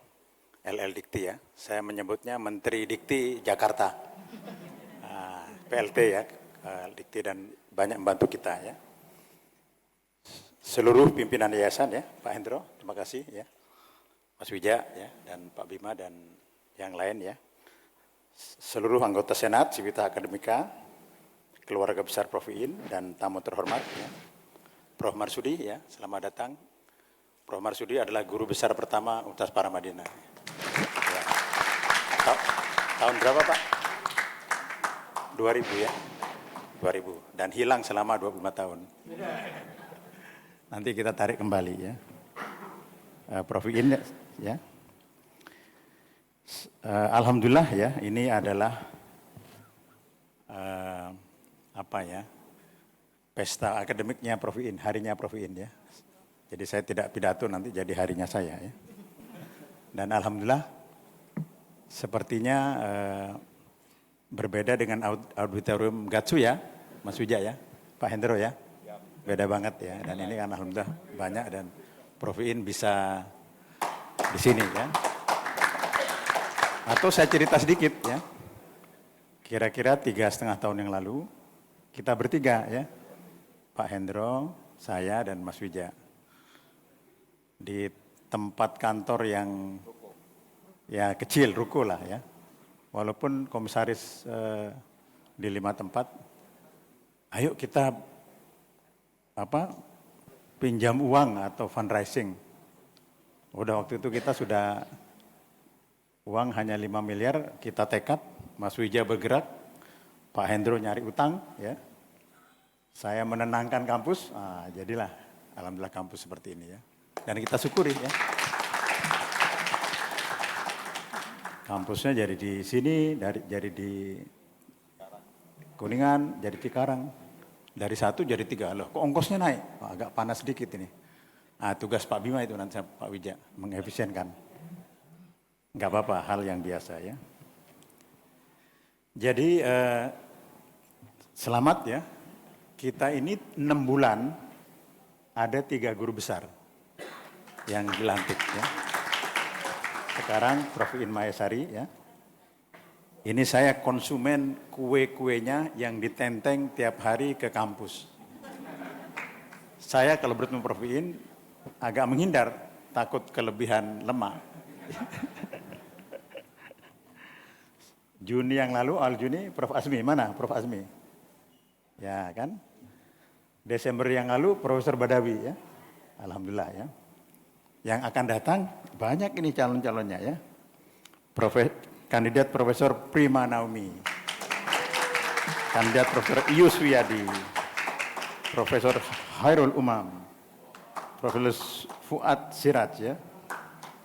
LL Dikti ya. Saya menyebutnya Menteri Dikti Jakarta. PLT ya, Dikti dan banyak membantu kita ya. Seluruh pimpinan yayasan ya, Pak Hendro, terima kasih ya. Mas Wija ya, dan Pak Bima dan yang lain ya. Seluruh anggota Senat, Civita Akademika, keluarga besar Prof. Iin dan tamu terhormat ya. Prof. Marsudi ya, selamat datang. Prof. Marsudi adalah guru besar pertama Universitas Paramadina. Ya. Tahun berapa Pak? 2000 ya, 2000 dan hilang selama 25 tahun. Nanti kita tarik kembali ya. Prof. Iin ya. Alhamdulillah ya, ini adalah pesta akademiknya Prof. In, harinya Prof. In ya. Jadi saya tidak pidato nanti jadi harinya saya ya. Dan alhamdulillah sepertinya berbeda dengan auditorium Gatsu ya, Mas Wija ya, Pak Hendro ya. Beda banget ya. Dan ini kan alhamdulillah banyak dan Prof. In bisa di sini ya. Atau saya cerita sedikit ya. Kira-kira 3,5 tahun yang lalu kita bertiga ya. Pak Hendro, saya dan Mas Wija. Di tempat kantor yang ya kecil, ruko lah ya. Walaupun komisaris di 5 tempat, ayo kita pinjam uang atau fundraising. Udah waktu itu kita sudah uang hanya 5 miliar, kita tekad, Mas Wija bergerak, Pak Hendro nyari utang ya. Saya menenangkan kampus, jadilah alhamdulillah kampus seperti ini ya. Dan kita syukuri ya. Kampusnya jadi di sini, jadi di Kuningan, jadi Cikarang. Dari 1 jadi 3, loh kok ongkosnya naik? Agak panas sedikit ini. Tugas Pak Bima itu nanti Pak Wija, mengefisienkan. Enggak apa-apa, hal yang biasa ya. Jadi selamat ya, kita ini 6 bulan ada 3 guru besar yang dilantik ya. Sekarang Prof. In Mahesari ya. Ini saya konsumen kue-kuenya yang ditenteng tiap hari ke kampus. Saya kalau bertemu Prof. In agak menghindar, takut kelebihan lemak. Juni yang lalu, Juni, Prof. Azmi, mana Prof. Azmi? Ya kan? Desember yang lalu, Profesor Badawi ya. Alhamdulillah ya. Yang akan datang, banyak ini calon-calonnya ya. Kandidat Profesor Prima Naomi. Kandidat Profesor Ius Wiyadi. Profesor Hairul Umam. Profesor Fuad Siraj ya.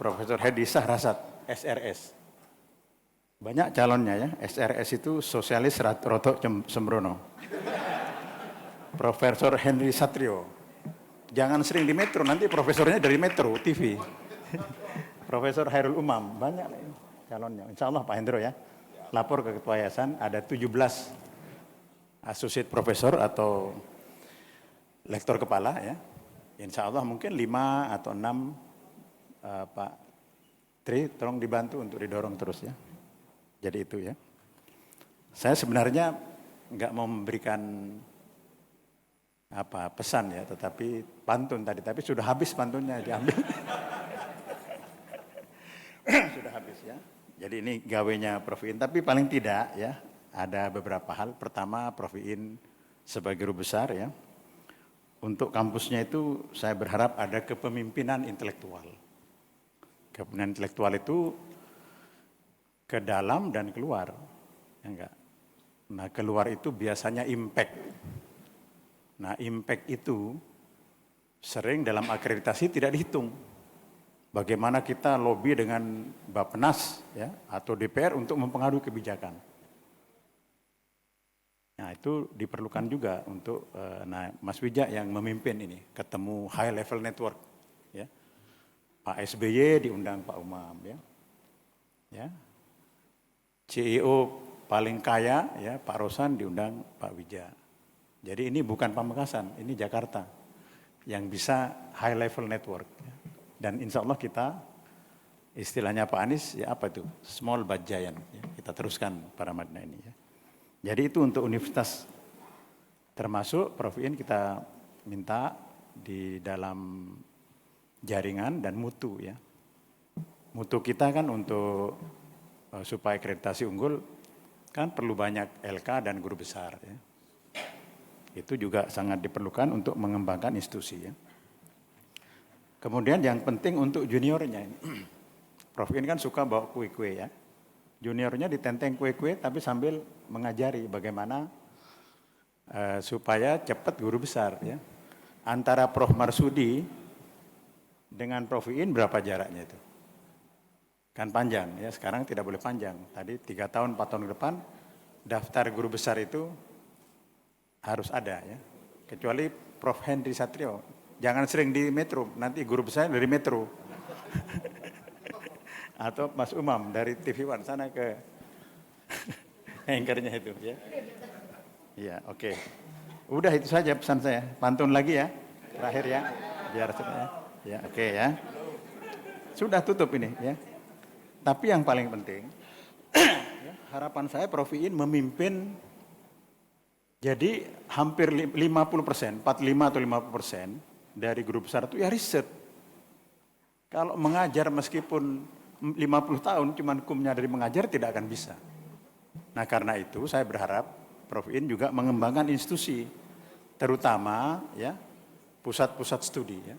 Profesor Hedi Sahrasat, SRS. Banyak calonnya ya, SRS itu Sosialis Roto Sembrono. Profesor Henry Satrio. Jangan sering di Metro, nanti profesornya dari Metro TV. Profesor Hairul Umam, banyak calonnya. Insya Allah Pak Hendro ya, lapor ke Ketua Yayasan, ada 17 associate profesor atau lektor kepala ya. Insya Allah mungkin 5 atau 6 Pak Tri, tolong dibantu untuk didorong terus ya. Jadi itu ya. Saya sebenarnya nggak mau memberikan pesan ya, tetapi pantun tadi, tapi sudah habis pantunnya diambil. Sudah habis ya. Jadi ini gawenya Prof. In, tapi paling tidak ya ada beberapa hal. Pertama, Prof. In sebagai guru besar ya. Untuk kampusnya itu saya berharap ada kepemimpinan intelektual. Kepemimpinan intelektual itu ke dalam dan keluar. Ya enggak. Nah, keluar itu biasanya impact. Nah, impact itu sering dalam akreditasi tidak dihitung. Bagaimana kita lobby dengan Bappenas ya atau DPR untuk mempengaruhi kebijakan. Nah, itu diperlukan juga untuk Mas Wija yang memimpin ini, ketemu high level network ya. Pak SBY diundang Pak Umam ya. Ya. CEO paling kaya ya Pak Rosan diundang Pak Wija. Jadi ini bukan Pamekasan, ini Jakarta yang bisa high level network. Dan insya Allah kita, istilahnya Pak Anies, ya apa itu? Small but giant. Ya. Kita teruskan Paramadina ini. Ya. Jadi itu untuk universitas, termasuk Prof. In kita minta di dalam jaringan dan mutu. Ya. Mutu kita kan untuk supaya akreditasi unggul, kan perlu banyak LK dan guru besar. Ya. Itu juga sangat diperlukan untuk mengembangkan institusi. Ya. Kemudian yang penting untuk juniornya. Prof. In kan suka bawa kue-kue ya. Juniornya ditenteng kue-kue tapi sambil mengajari bagaimana supaya cepat guru besar. Ya. Antara Prof. Marsudi dengan Prof. In berapa jaraknya itu? Kan panjang ya, sekarang tidak boleh panjang. Tadi 3 tahun, 4 tahun ke depan daftar guru besar itu harus ada ya. Kecuali Prof. Henry Satrio, jangan sering di Metro, nanti guru besar dari Metro. Atau Mas Umam dari TV One sana ke anchornya itu ya. Iya, oke. Udah itu saja pesan saya. Pantun lagi ya, terakhir ya, biar ya. Ya, oke ya. Sudah tutup ini ya. Tapi yang paling penting, ya, harapan saya Prof. Iin memimpin. Jadi hampir 50%, 45 atau 50% dari guru besar itu ya riset. Kalau mengajar meskipun 50 tahun cuman hukumnya dari mengajar tidak akan bisa. Nah karena itu saya berharap Prof. Iin juga mengembangkan institusi, terutama ya pusat-pusat studi ya.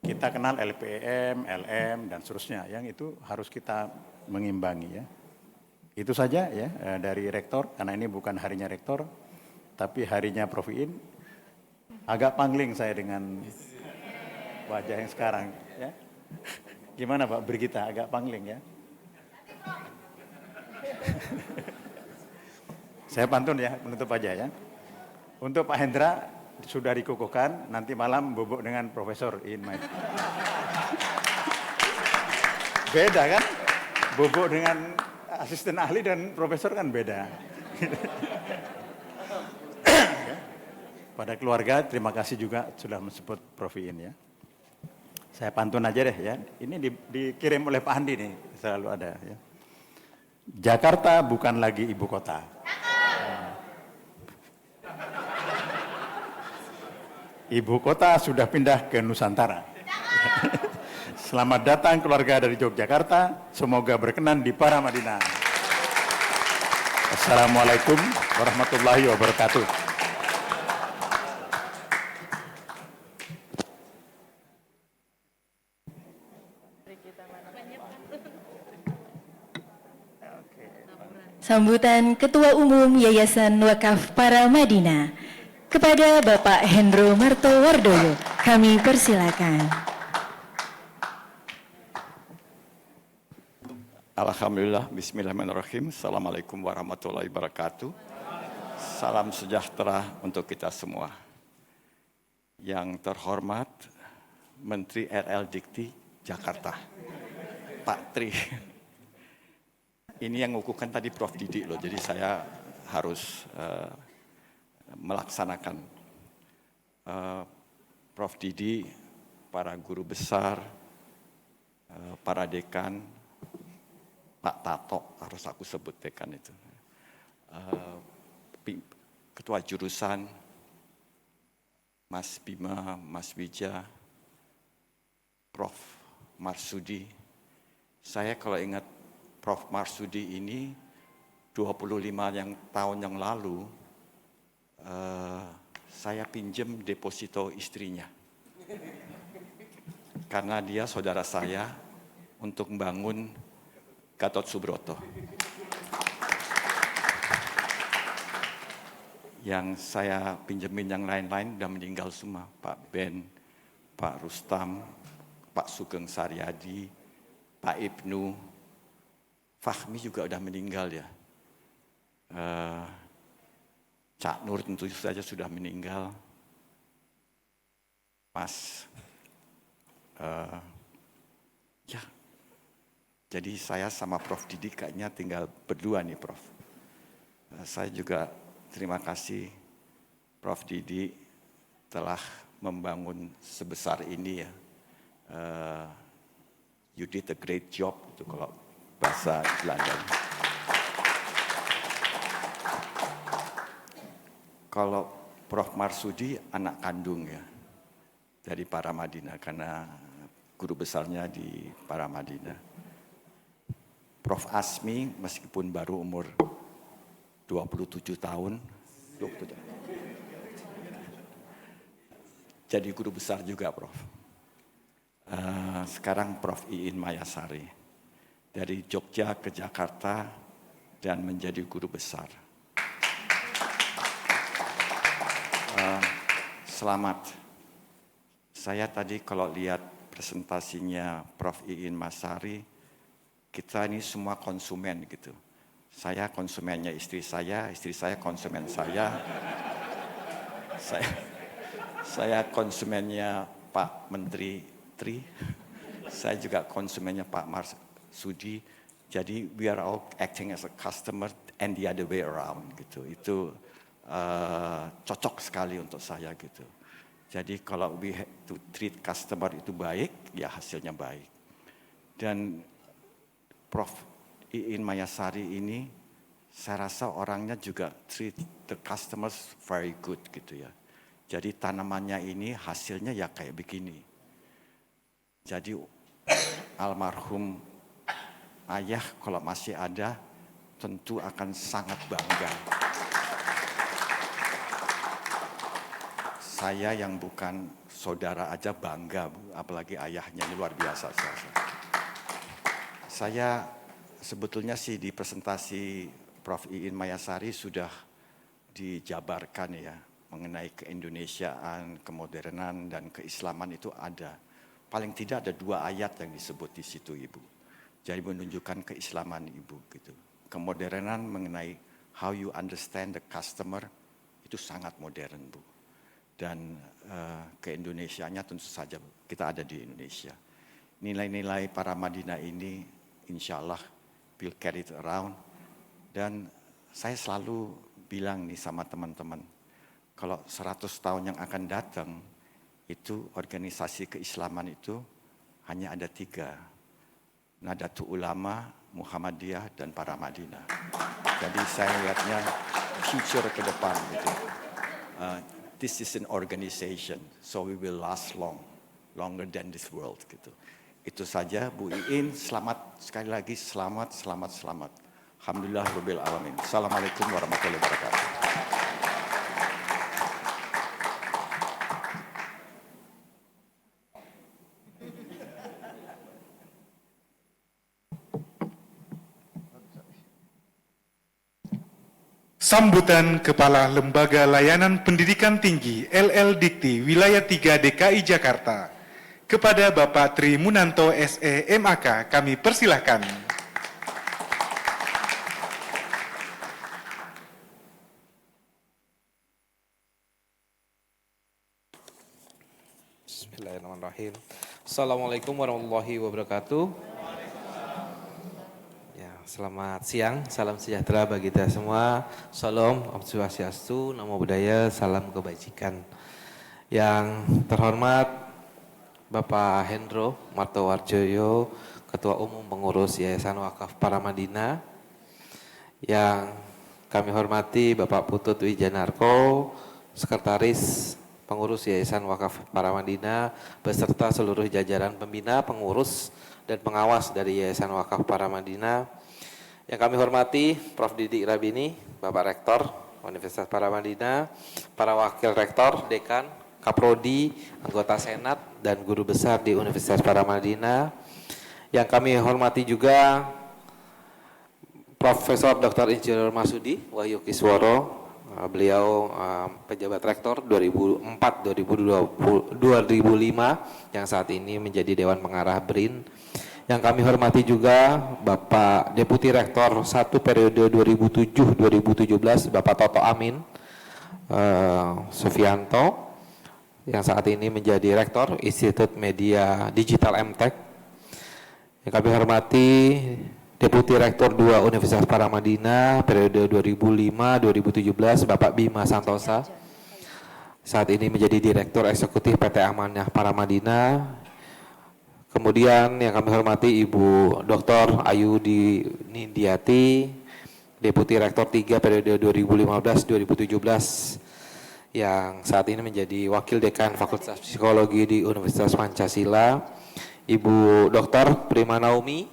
Kita kenal LPM, LM dan seterusnya, yang itu harus kita mengimbangi ya. Itu saja ya dari rektor, karena ini bukan harinya rektor, tapi harinya Prof. Iin. Agak pangling saya dengan wajah yang sekarang ya. Gimana Pak Brigita, agak pangling ya? Saya pantun ya, menutup aja ya. Untuk Pak Hendra sudah dikukuhkan, nanti malam bubuk dengan Profesor Iin Majid. Beda kan? Bubuk dengan asisten ahli dan profesor kan beda. Pada keluarga, terima kasih juga sudah mensupport Prof. Iin ya. Saya pantun aja deh ya. Ini dikirim oleh Pak Andi nih, selalu ada ya. Jakarta bukan lagi ibu kota. Ibu kota sudah pindah ke Nusantara. Selamat datang keluarga dari Yogyakarta, semoga berkenan di Paramadina. Assalamualaikum warahmatullahi wabarakatuh. Sambutan Ketua Umum Yayasan Wakaf Paramadina kepada Bapak Hendro Martowardoyo, kami persilakan. Alhamdulillah, bismillahirrahmanirrahim. Assalamualaikum warahmatullahi wabarakatuh. Salam sejahtera untuk kita semua. Yang terhormat Menteri RL Dikti Jakarta, Pak Tri. Ini yang mengukuhkan tadi Prof. Didi loh, jadi saya harus melaksanakan. Prof. Didi, para guru besar, para dekan, Pak Tato, harus aku sebut dekan itu. Ketua jurusan, Mas Bima, Mas Wija, Prof. Marsudi. Saya kalau ingat Prof. Marsudi ini 25 tahun yang lalu, saya pinjam deposito istrinya. Karena dia saudara saya untuk membangun Gatot Subroto. Yang saya pinjemin yang lain-lain udah meninggal semua. Pak Ben, Pak Rustam, Pak Sugeng Saryadi, Pak Ibnu, Fahmi juga udah meninggal ya. Cak Nur tentu saja sudah meninggal. Mas, ya, jadi saya sama Prof. Didi kayaknya tinggal berdua nih Prof. Saya juga terima kasih Prof. Didi telah membangun sebesar ini ya. You did a great job itu kalau bahasa Belanda. Kalau Prof. Marsudi anak kandung ya dari Paramadina karena guru besarnya di Paramadina. Prof. Asmi meskipun baru umur 27 tahun, jadi guru besar juga Prof. Sekarang Prof. Iin Mayasari. Dari Jogja ke Jakarta dan menjadi guru besar. Selamat. Saya tadi kalau lihat presentasinya Prof. Iin Masari, kita ini semua konsumen gitu. Saya konsumennya istri saya konsumen saya. Saya konsumennya Pak Menteri Tri, saya juga konsumennya Pak Marsudi. Jadi we are all acting as a customer and the other way around gitu. Itu cocok sekali untuk saya gitu. Jadi kalau we have to treat customer itu baik, ya hasilnya baik. Dan Prof. Iin Mayasari ini, saya rasa orangnya juga treat the customers very good gitu ya. Jadi tanamannya ini hasilnya ya kayak begini. Jadi almarhum ayah kalau masih ada tentu akan sangat bangga. Saya yang bukan saudara aja bangga, apalagi ayahnya, ini luar biasa. Saya sebetulnya sih di presentasi Prof. Iin Mayasari sudah dijabarkan ya, mengenai keindonesiaan, kemodernan, dan keislaman itu ada. Paling tidak ada 2 ayat yang disebut di situ Ibu. Jadi menunjukkan keislaman Ibu gitu. Kemodernan mengenai how you understand the customer itu sangat modern Bu. Dan keindonesiaannya tentu saja kita ada di Indonesia. Nilai-nilai para Madinah ini insya Allah will carry it around. Dan saya selalu bilang nih sama teman-teman, kalau 100 tahun yang akan datang, itu organisasi keislaman itu hanya ada 3. Nahdlatul Ulama, Muhammadiyah, dan para Madinah. Jadi saya lihatnya future ke depan gitu. This is an organization, so we will last longer than this world gitu. Itu saja Bu Iin, selamat sekali lagi, selamat. Alhamdulillah rabbil alamin. Assalamualaikum warahmatullahi wabarakatuh. Sambutan Kepala Lembaga Layanan Pendidikan Tinggi LL Dikti Wilayah 3 DKI Jakarta kepada Bapak Tri Munanto SE MAK kami persilahkan. Bismillahirrahmanirrahim. Assalamualaikum warahmatullahi wabarakatuh. Selamat siang, salam sejahtera bagi kita semua. Salam, Om Swastiastu, Namo Buddhaya, salam kebajikan. Yang terhormat Bapak Hendro Martowarjoyo, Ketua Umum Pengurus Yayasan Wakaf Para Madinah. Yang kami hormati Bapak Putut Wijanarko, Sekretaris Pengurus Yayasan Wakaf Para Madinah, beserta seluruh jajaran pembina, pengurus, dan pengawas dari Yayasan Wakaf Para Madinah. Yang kami hormati Prof. Didik Rabini, Bapak Rektor Universitas Para Madinah, para Wakil Rektor, Dekan, Kaprodi, anggota Senat, dan Guru Besar di Universitas Para Madinah. Yang kami hormati juga Profesor Dr. Insinyur Masudi Wahyu Kisworo, beliau pejabat Rektor 2004-2005 yang saat ini menjadi Dewan Pengarah BRIN. Yang kami hormati juga Bapak Deputi Rektor 1 periode 2007-2017 Bapak Toto Amin Sufianto yang saat ini menjadi Rektor Institut Media Digital MTech. Yang kami hormati Deputi Rektor 2 Universitas Para Madinah periode 2005-2017 Bapak Bima Santosa, saat ini menjadi Direktur Eksekutif PT Amanah Para Madinah. Kemudian yang kami hormati Ibu Dr. Ayu Nindiati, Deputi Rektor 3 periode 2015-2017 yang saat ini menjadi Wakil Dekan Fakultas Psikologi di Universitas Pancasila. Ibu Dr. Prima Naomi,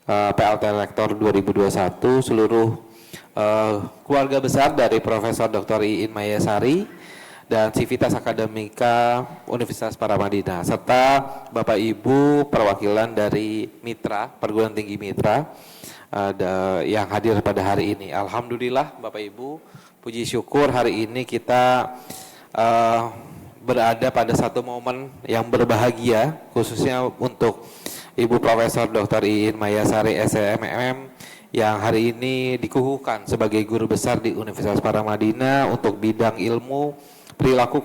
PLT Rektor 2021, seluruh keluarga besar dari Profesor Dr. Iin Mayasari dan Sivitas Akademika Universitas Para Madinah, serta Bapak Ibu perwakilan dari Mitra, Perguruan Tinggi Mitra yang hadir pada hari ini. Alhamdulillah Bapak Ibu, puji syukur hari ini kita berada pada satu momen yang berbahagia, khususnya untuk Ibu Profesor Dr. Iin Mayasari SMM yang hari ini dikukuhkan sebagai guru besar di Universitas Para Madinah untuk bidang ilmu perilaku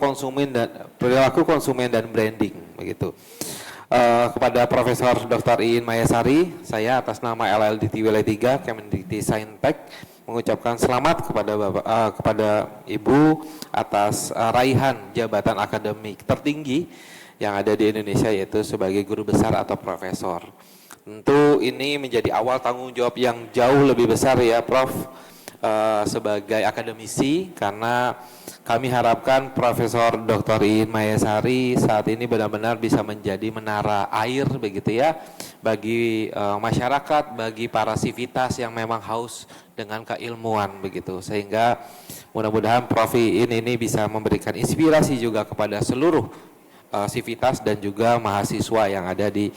konsumen dan branding begitu. Kepada Profesor Dr. Iin Mayasari, saya atas nama LLDT Wilayah 3 Kemendikti Saintek mengucapkan selamat kepada Ibu atas raihan jabatan akademik tertinggi yang ada di Indonesia, yaitu sebagai guru besar atau profesor. Tentu ini menjadi awal tanggung jawab yang jauh lebih besar ya Prof, sebagai akademisi, karena kami harapkan Profesor Dr. Iin Mayasari saat ini benar-benar bisa menjadi menara air begitu ya bagi masyarakat, bagi para sivitas yang memang haus dengan keilmuan begitu, sehingga mudah-mudahan Prof. Iin ini bisa memberikan inspirasi juga kepada seluruh sivitas dan juga mahasiswa yang ada di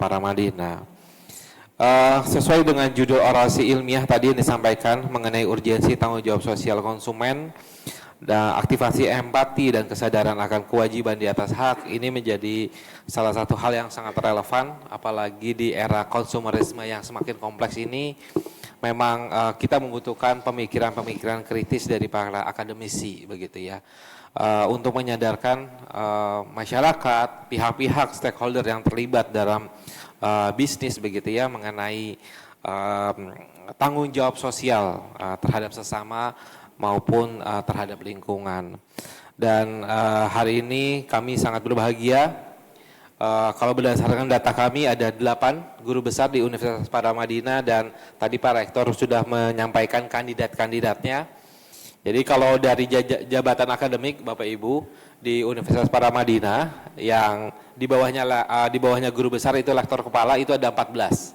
Paramadina. Sesuai dengan judul orasi ilmiah tadi yang disampaikan mengenai urgensi tanggung jawab sosial konsumen dan aktivasi empati dan kesadaran akan kewajiban di atas hak, ini menjadi salah satu hal yang sangat relevan, apalagi di era konsumerisme yang semakin kompleks ini. Memang kita membutuhkan pemikiran-pemikiran kritis dari para akademisi begitu ya, untuk menyadarkan masyarakat, pihak-pihak stakeholder yang terlibat dalam bisnis begitu ya, mengenai tanggung jawab sosial terhadap sesama maupun terhadap lingkungan. Dan hari ini kami sangat berbahagia, kalau berdasarkan data kami ada 8 guru besar di Universitas Paramadina, dan tadi Pak Rektor sudah menyampaikan kandidat-kandidatnya. Jadi kalau dari jabatan akademik Bapak Ibu di Universitas Paramadina yang di bawahnya guru besar itu lektor kepala itu ada 14.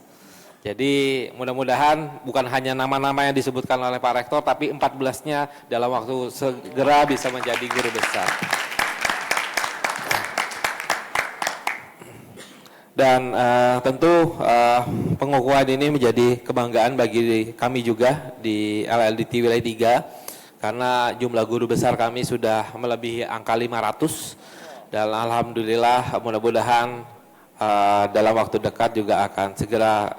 Jadi mudah-mudahan bukan hanya nama-nama yang disebutkan oleh Pak Rektor, tapi 14-nya dalam waktu segera bisa menjadi guru besar. Dan tentu pengukuhan ini menjadi kebanggaan bagi kami juga di LLDT Wilayah 3, karena jumlah guru besar kami sudah melebihi angka 500, dan alhamdulillah mudah-mudahan dalam waktu dekat juga akan segera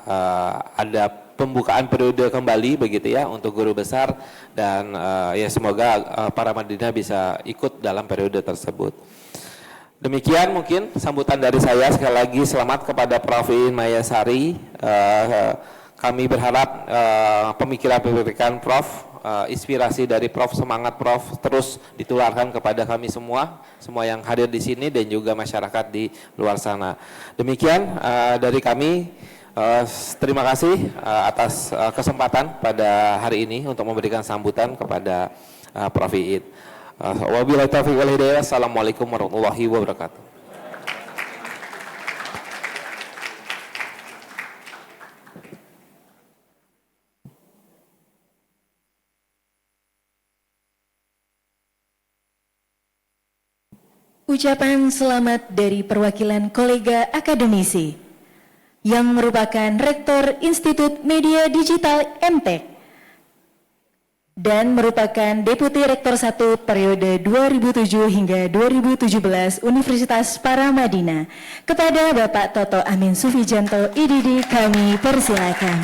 ada pembukaan periode kembali begitu ya untuk guru besar, dan ya semoga Paramadina bisa ikut dalam periode tersebut. Demikian mungkin sambutan dari saya. Sekali lagi selamat kepada Prof. Iin Mayasari. Kami berharap pemikiran-pemikiran Prof, inspirasi dari Prof, semangat Prof terus ditularkan kepada kami semua yang hadir di sini dan juga masyarakat di luar sana. Demikian dari kami, terima kasih atas kesempatan pada hari ini untuk memberikan sambutan kepada Prof. Iin. Wabillahi taufiq wal hidayah. Assalamualaikum warahmatullahi wabarakatuh. Ucapan selamat dari perwakilan kolega akademisi yang merupakan Rektor Institut Media Digital MTek dan merupakan Deputi Rektor 1 periode 2007 hingga 2017 Universitas Paramadina. Kepada Bapak Toto Amin Sufijanto, IDD, kami persilakan.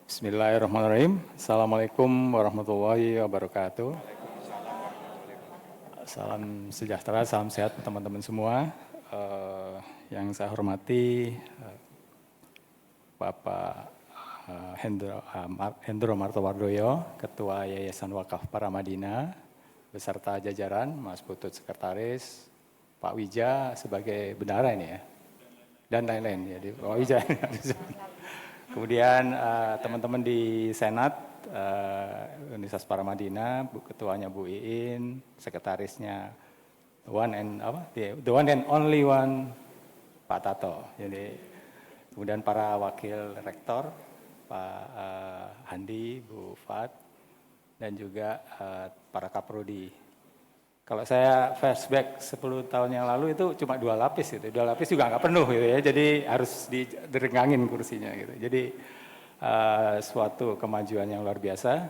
Bismillahirrahmanirrahim. Assalamualaikum warahmatullahi wabarakatuh. Salam sejahtera, salam sehat teman-teman semua. Yang saya hormati Bapak Hendro Martowardoyo, Ketua Yayasan Wakaf Paramadina, beserta jajaran, Mas Putut Sekretaris, Pak Wija sebagai bendahara ini ya, dan lain-lain. Jadi Pak Wija. Kemudian teman-teman di Senat Universitas Paramadina, Ketuanya Bu Iin, Sekretarisnya the one and only one Pak Tato. Jadi kemudian para wakil rektor Pak Handi, Bu Fat, dan juga para kaprodi. Kalau saya flashback 10 tahun yang lalu itu cuma 2 lapis gitu. 2 lapis juga nggak penuh gitu ya. Jadi harus direnggangin kursinya gitu. Jadi suatu kemajuan yang luar biasa.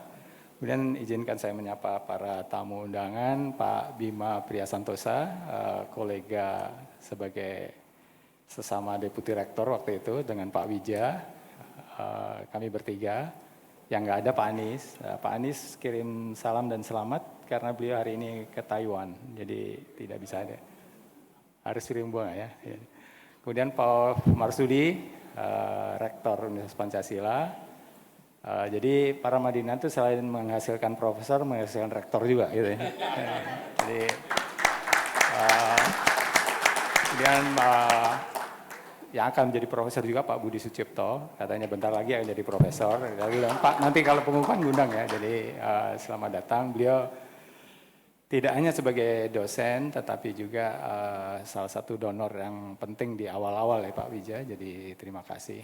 Kemudian izinkan saya menyapa para tamu undangan, Pak Bima Priyasantosa, kolega sebagai sesama Deputi Rektor waktu itu dengan Pak Wija, kami bertiga. Yang nggak ada Pak Anies. Pak Anies kirim salam dan selamat karena beliau hari ini ke Taiwan, jadi tidak bisa ada. Harus kirim bunga ya. Kemudian Pak Marsudi, Rektor Universitas Pancasila. Jadi para Madinah itu selain menghasilkan profesor, menghasilkan rektor juga gitu ya. Jadi kemudian yang akan menjadi profesor juga Pak Budi Sucipto, katanya bentar lagi akan jadi profesor. Dia bilang, Pak nanti kalau pengumuman ngundang ya, jadi selamat datang. Beliau tidak hanya sebagai dosen, tetapi juga salah satu donor yang penting di awal-awal ya Pak Wija, jadi terima kasih.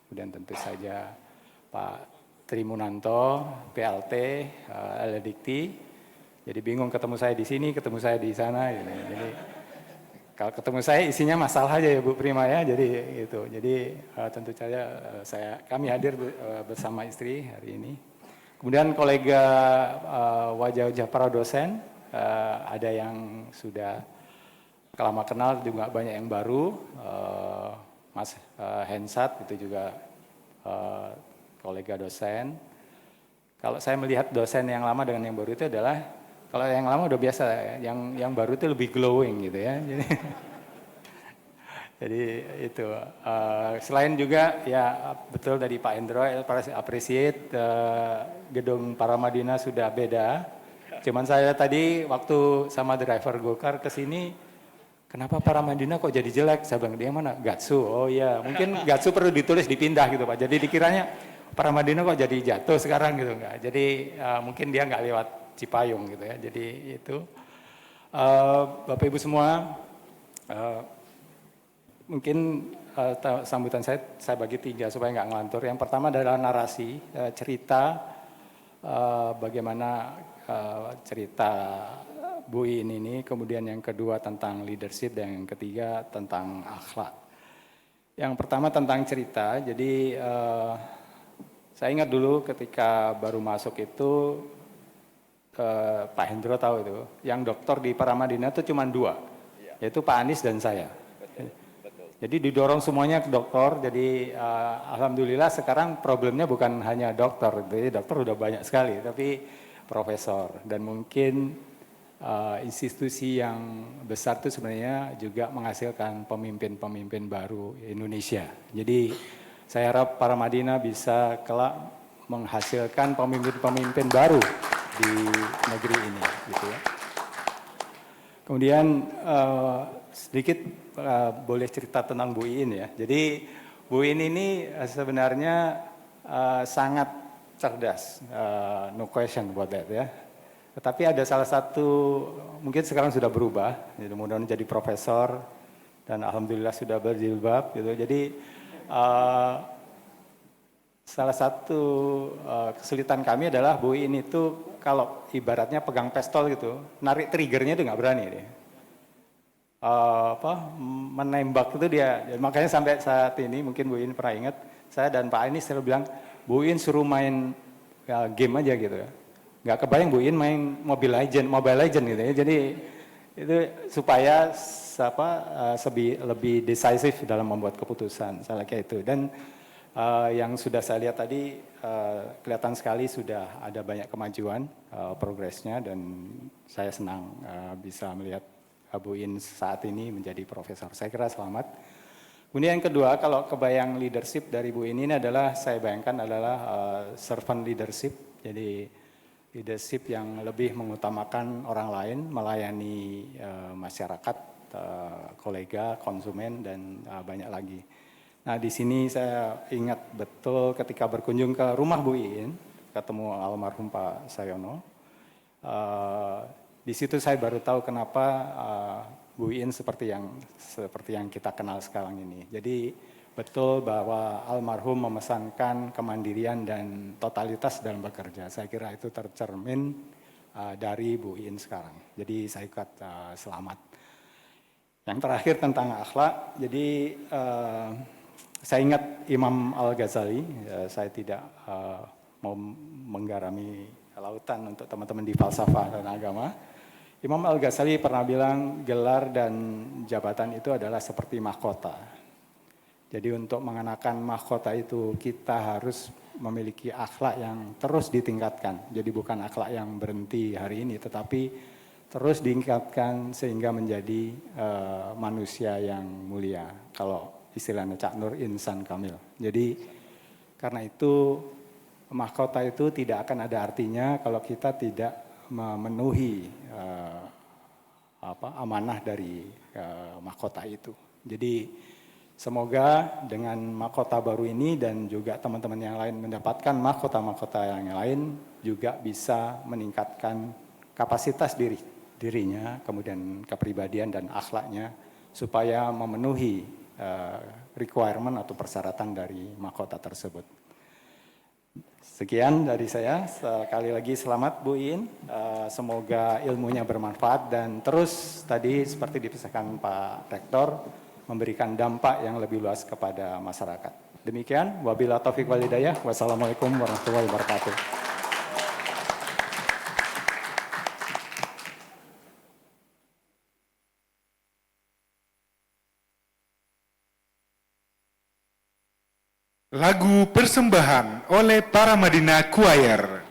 Kemudian tentu saja Pak Trimunanto, PLT, Eledikti, jadi bingung ketemu saya di sini, ketemu saya di sana. Gitu. Jadi kalau ketemu saya isinya masalah aja ya Bu Prima ya, jadi gitu. Jadi tentu saja kami hadir bersama istri hari ini. Kemudian kolega wajah-wajah para dosen, ada yang sudah lama kenal, juga banyak yang baru. Mas Hensat itu juga kolega dosen. Kalau saya melihat dosen yang lama dengan yang baru itu adalah, kalau yang lama udah biasa, yang baru itu lebih glowing gitu ya. Jadi itu. Selain juga ya betul dari Pak Hendro, appreciate gedung Paramadina sudah beda. Cuman saya tadi waktu sama driver Gokar ke sini, kenapa Paramadina kok jadi jelek? Saya bilang, dia mana? Gatsu. Oh iya, mungkin Gatsu perlu ditulis dipindah gitu Pak. Jadi dikiranya Paramadina kok jadi jatuh sekarang gitu enggak. Jadi mungkin dia nggak lewat Cipayung gitu ya. Jadi itu Bapak Ibu semua, mungkin sambutan saya bagi 3 supaya nggak ngelantur. Yang pertama adalah narasi, cerita bagaimana cerita Bu Iin ini. Kemudian yang kedua tentang leadership dan yang ketiga tentang akhlak. Yang pertama tentang cerita. Jadi saya ingat dulu ketika baru masuk itu, Pak Hendro tahu itu, yang dokter di Paramadina itu cuma 2, yaitu Pak Anies dan saya. Jadi didorong semuanya ke dokter, jadi alhamdulillah sekarang problemnya bukan hanya dokter, jadi dokter udah banyak sekali, tapi profesor. Dan mungkin institusi yang besar itu sebenarnya juga menghasilkan pemimpin-pemimpin baru Indonesia. Jadi saya harap Paramadina bisa kelak menghasilkan pemimpin-pemimpin baru di negeri ini, gitu ya. Kemudian sedikit boleh cerita tentang Bu Iin ya. Jadi Bu Iin ini sebenarnya sangat cerdas, no question about that ya. Tetapi ada salah satu, mungkin sekarang sudah berubah, jadi mudah-mudahan jadi profesor dan alhamdulillah sudah berjilbab gitu. Jadi salah satu kesulitan kami adalah Bu Iin itu kalau ibaratnya pegang pistol gitu, narik triggernya itu nggak berani dia. Menembak itu dia. Makanya sampai saat ini mungkin Bu Iin pernah ingat, saya dan Pak Anies selalu bilang, Bu Iin suruh main game aja gitu ya. Nggak kebayang Bu Iin main Mobile Legend gitu ya. Jadi itu supaya lebih decisif dalam membuat keputusan, saya kayak itu. Dan yang sudah saya lihat tadi kelihatan sekali sudah ada banyak kemajuan progresnya dan saya senang bisa melihat Bu Iin saat ini menjadi profesor. Saya kira selamat. Kemudian yang kedua, kalau kebayang leadership dari Bu Iin ini adalah, saya bayangkan adalah servant leadership. Jadi leadership yang lebih mengutamakan orang lain, melayani masyarakat, kolega, konsumen dan banyak lagi. Nah di sini saya ingat betul ketika berkunjung ke rumah Bu Iin, ketemu almarhum Pak Sayono. Di situ saya baru tahu kenapa Bu Iin seperti yang kita kenal sekarang ini. Jadi betul bahwa almarhum memesankan kemandirian dan totalitas dalam bekerja. Saya kira itu tercermin dari Bu Iin sekarang. Jadi saya ucap selamat. Yang terakhir tentang akhlak. Jadi saya ingat Imam Al-Ghazali, saya tidak mau menggarami lautan untuk teman-teman di falsafah dan agama. Imam Al-Ghazali pernah bilang gelar dan jabatan itu adalah seperti mahkota. Jadi untuk mengenakan mahkota itu kita harus memiliki akhlak yang terus ditingkatkan. Jadi bukan akhlak yang berhenti hari ini, tetapi terus ditingkatkan sehingga menjadi manusia yang mulia. Kalau istilahnya Cak Nur, insan kamil. Jadi karena itu mahkota itu tidak akan ada artinya kalau kita tidak memenuhi amanah dari mahkota itu. Jadi semoga dengan mahkota baru ini dan juga teman-teman yang lain mendapatkan mahkota-mahkota yang lain juga bisa meningkatkan kapasitas dirinya, kemudian kepribadian dan akhlaknya supaya memenuhi requirement atau persyaratan dari mahkota tersebut. Sekian dari saya, sekali lagi selamat Bu Iin, semoga ilmunya bermanfaat dan terus tadi seperti dipesankan Pak Rektor, memberikan dampak yang lebih luas kepada masyarakat. Demikian, wabillahi taufiq wal hidayah, wassalamualaikum warahmatullahi wabarakatuh. Lagu persembahan oleh para Madinah Choir.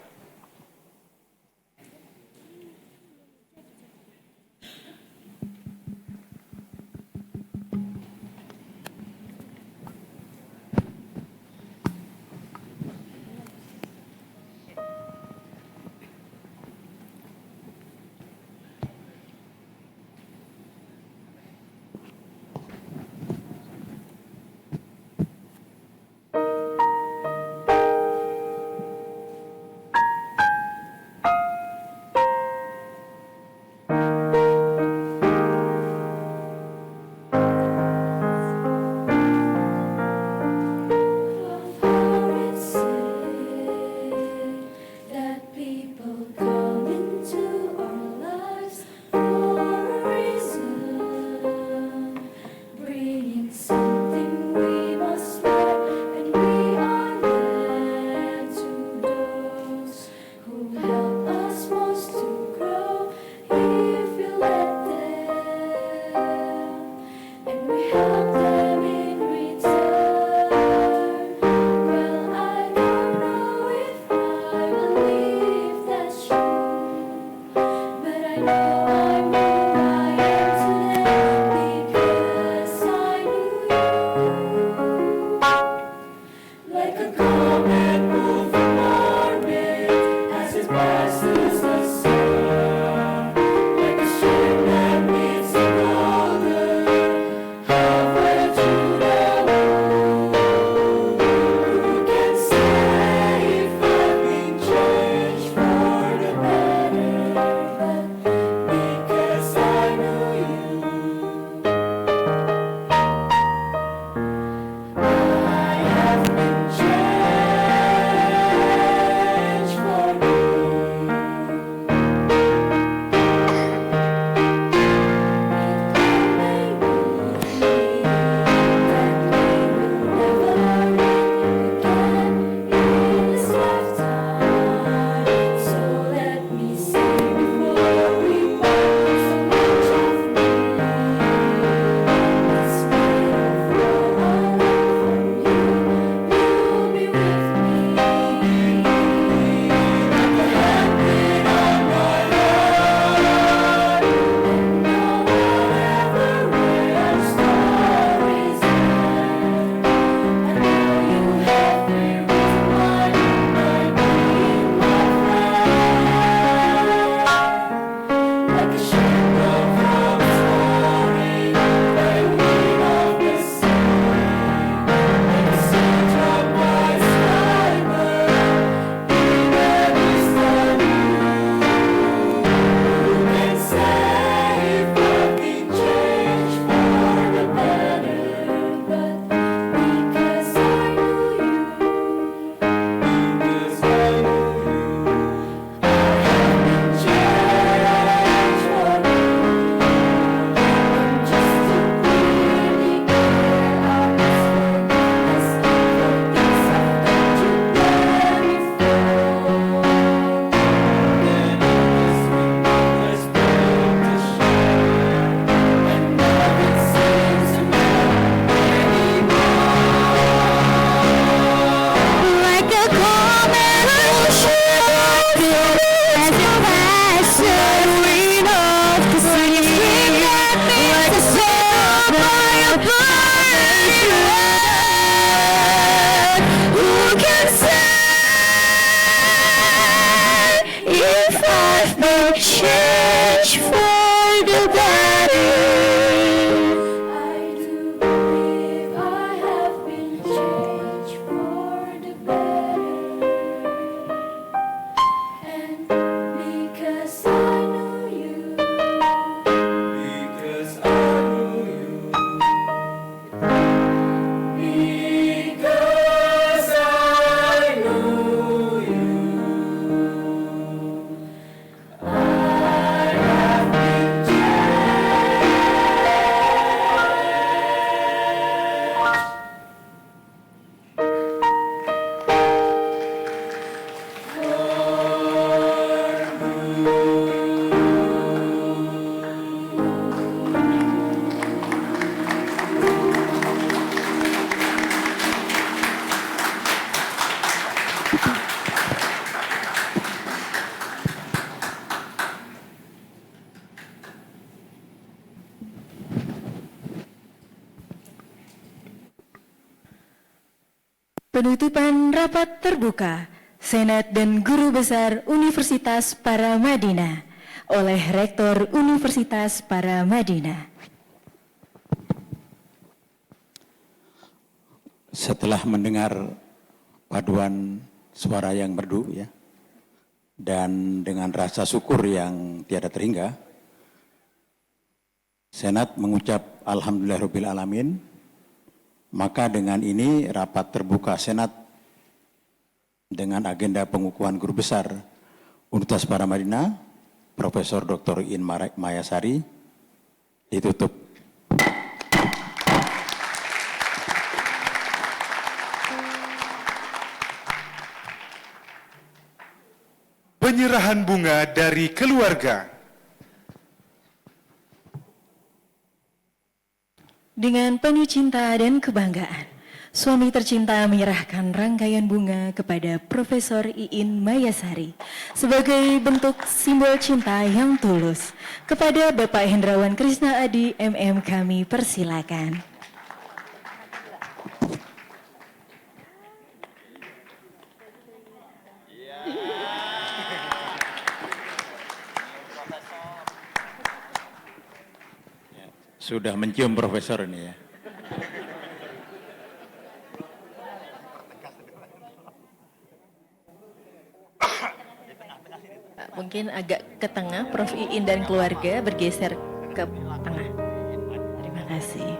Penutupan rapat terbuka Senat dan Guru Besar Universitas Paramadina oleh Rektor Universitas Paramadina. Setelah mendengar paduan suara yang merdu ya, dan dengan rasa syukur yang tiada terhingga, Senat mengucap Alhamdulillahirabbil alamin. Maka dengan ini rapat terbuka Senat dengan agenda pengukuhan Guru Besar Universitas Paramadina, Profesor Dr. Iin Mayasari, ditutup. Penyerahan bunga dari keluarga. Dengan penuh cinta dan kebanggaan, suami tercinta menyerahkan rangkaian bunga kepada Profesor Iin Mayasari sebagai bentuk simbol cinta yang tulus. Kepada Bapak Hendrawan Krisna Adi MM kami persilakan. Sudah mencium Profesor ini ya. Mungkin agak ke tengah, Prof. Iin dan keluarga bergeser ke tengah. Terima kasih.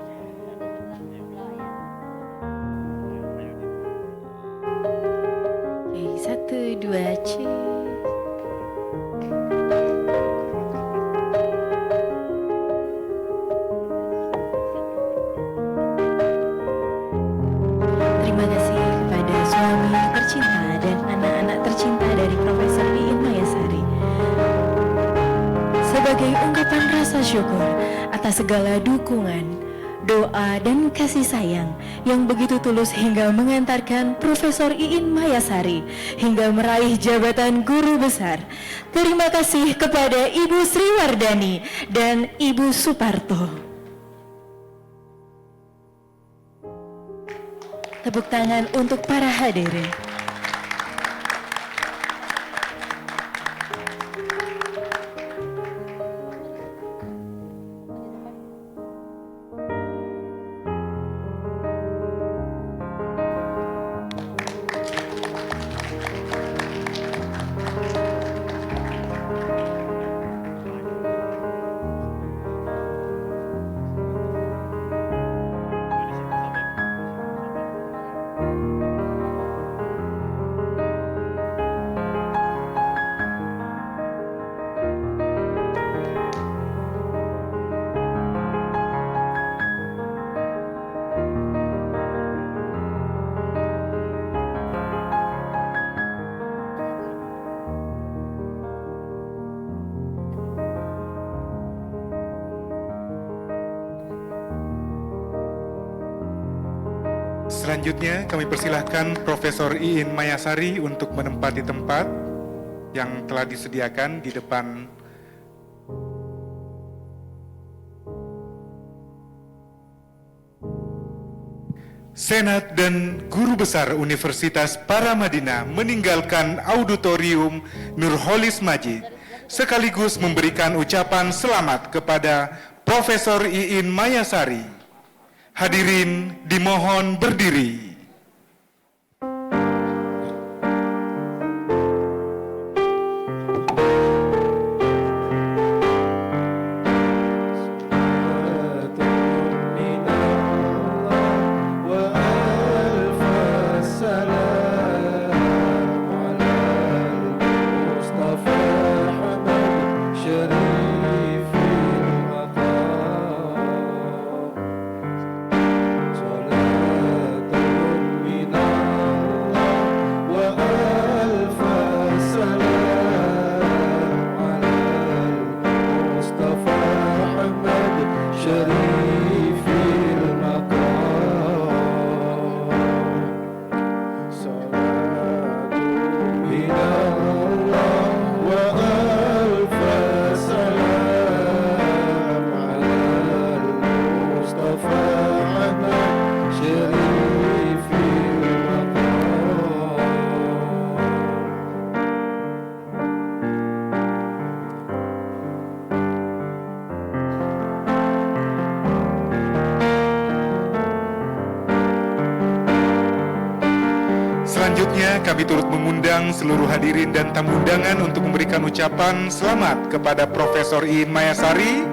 Oke, 1, 2, cheers. Terima kasih kepada suami tercinta dan anak-anak tercinta dari Profesor Iin Mayasari. Sebagai ungkapan rasa syukur atas segala dukungan, doa, dan kasih sayang yang begitu tulus hingga mengantarkan Profesor Iin Mayasari hingga meraih jabatan Guru Besar. Terima kasih kepada Ibu Sriwardani dan Ibu Suparto. Tepuk tangan untuk para hadirin. Selanjutnya kami persilahkan Profesor Iin Mayasari untuk menempati tempat yang telah disediakan di depan Senat dan Guru Besar Universitas Paramadina meninggalkan auditorium Nurholis Majid sekaligus memberikan ucapan selamat kepada Profesor Iin Mayasari. Hadirin dimohon berdiri. صلاة Selanjutnya kami turut mengundang seluruh hadirin dan tamu undangan untuk memberikan ucapan selamat kepada Profesor Iin Mayasari.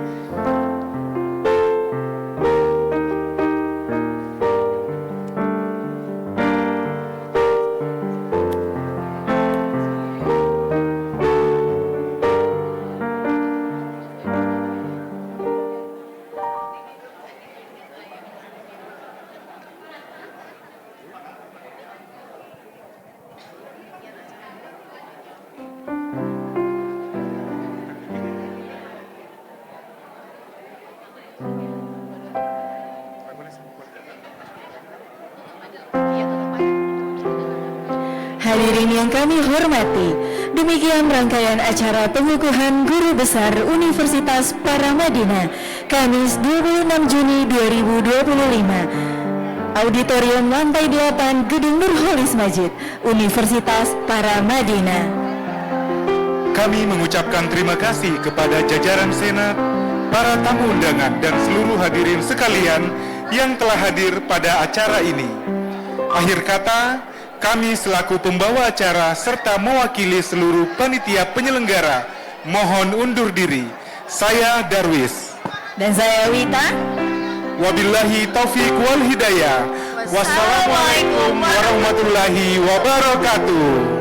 Hadirin yang kami hormati, demikian rangkaian acara pengukuhan Guru Besar Universitas Paramadina, Kamis 26 Juni 2025. Auditorium lantai 8 Gedung Nurholis Majid, Universitas Paramadina. Kami mengucapkan terima kasih kepada jajaran Senat, para tamu undangan, dan seluruh hadirin sekalian yang telah hadir pada acara ini. Akhir kata, kami selaku pembawa acara serta mewakili seluruh panitia penyelenggara mohon undur diri. Saya Darwis. Dan saya Wita. Wabillahi taufiq wal hidayah. Wassalamualaikum warahmatullahi wabarakatuh.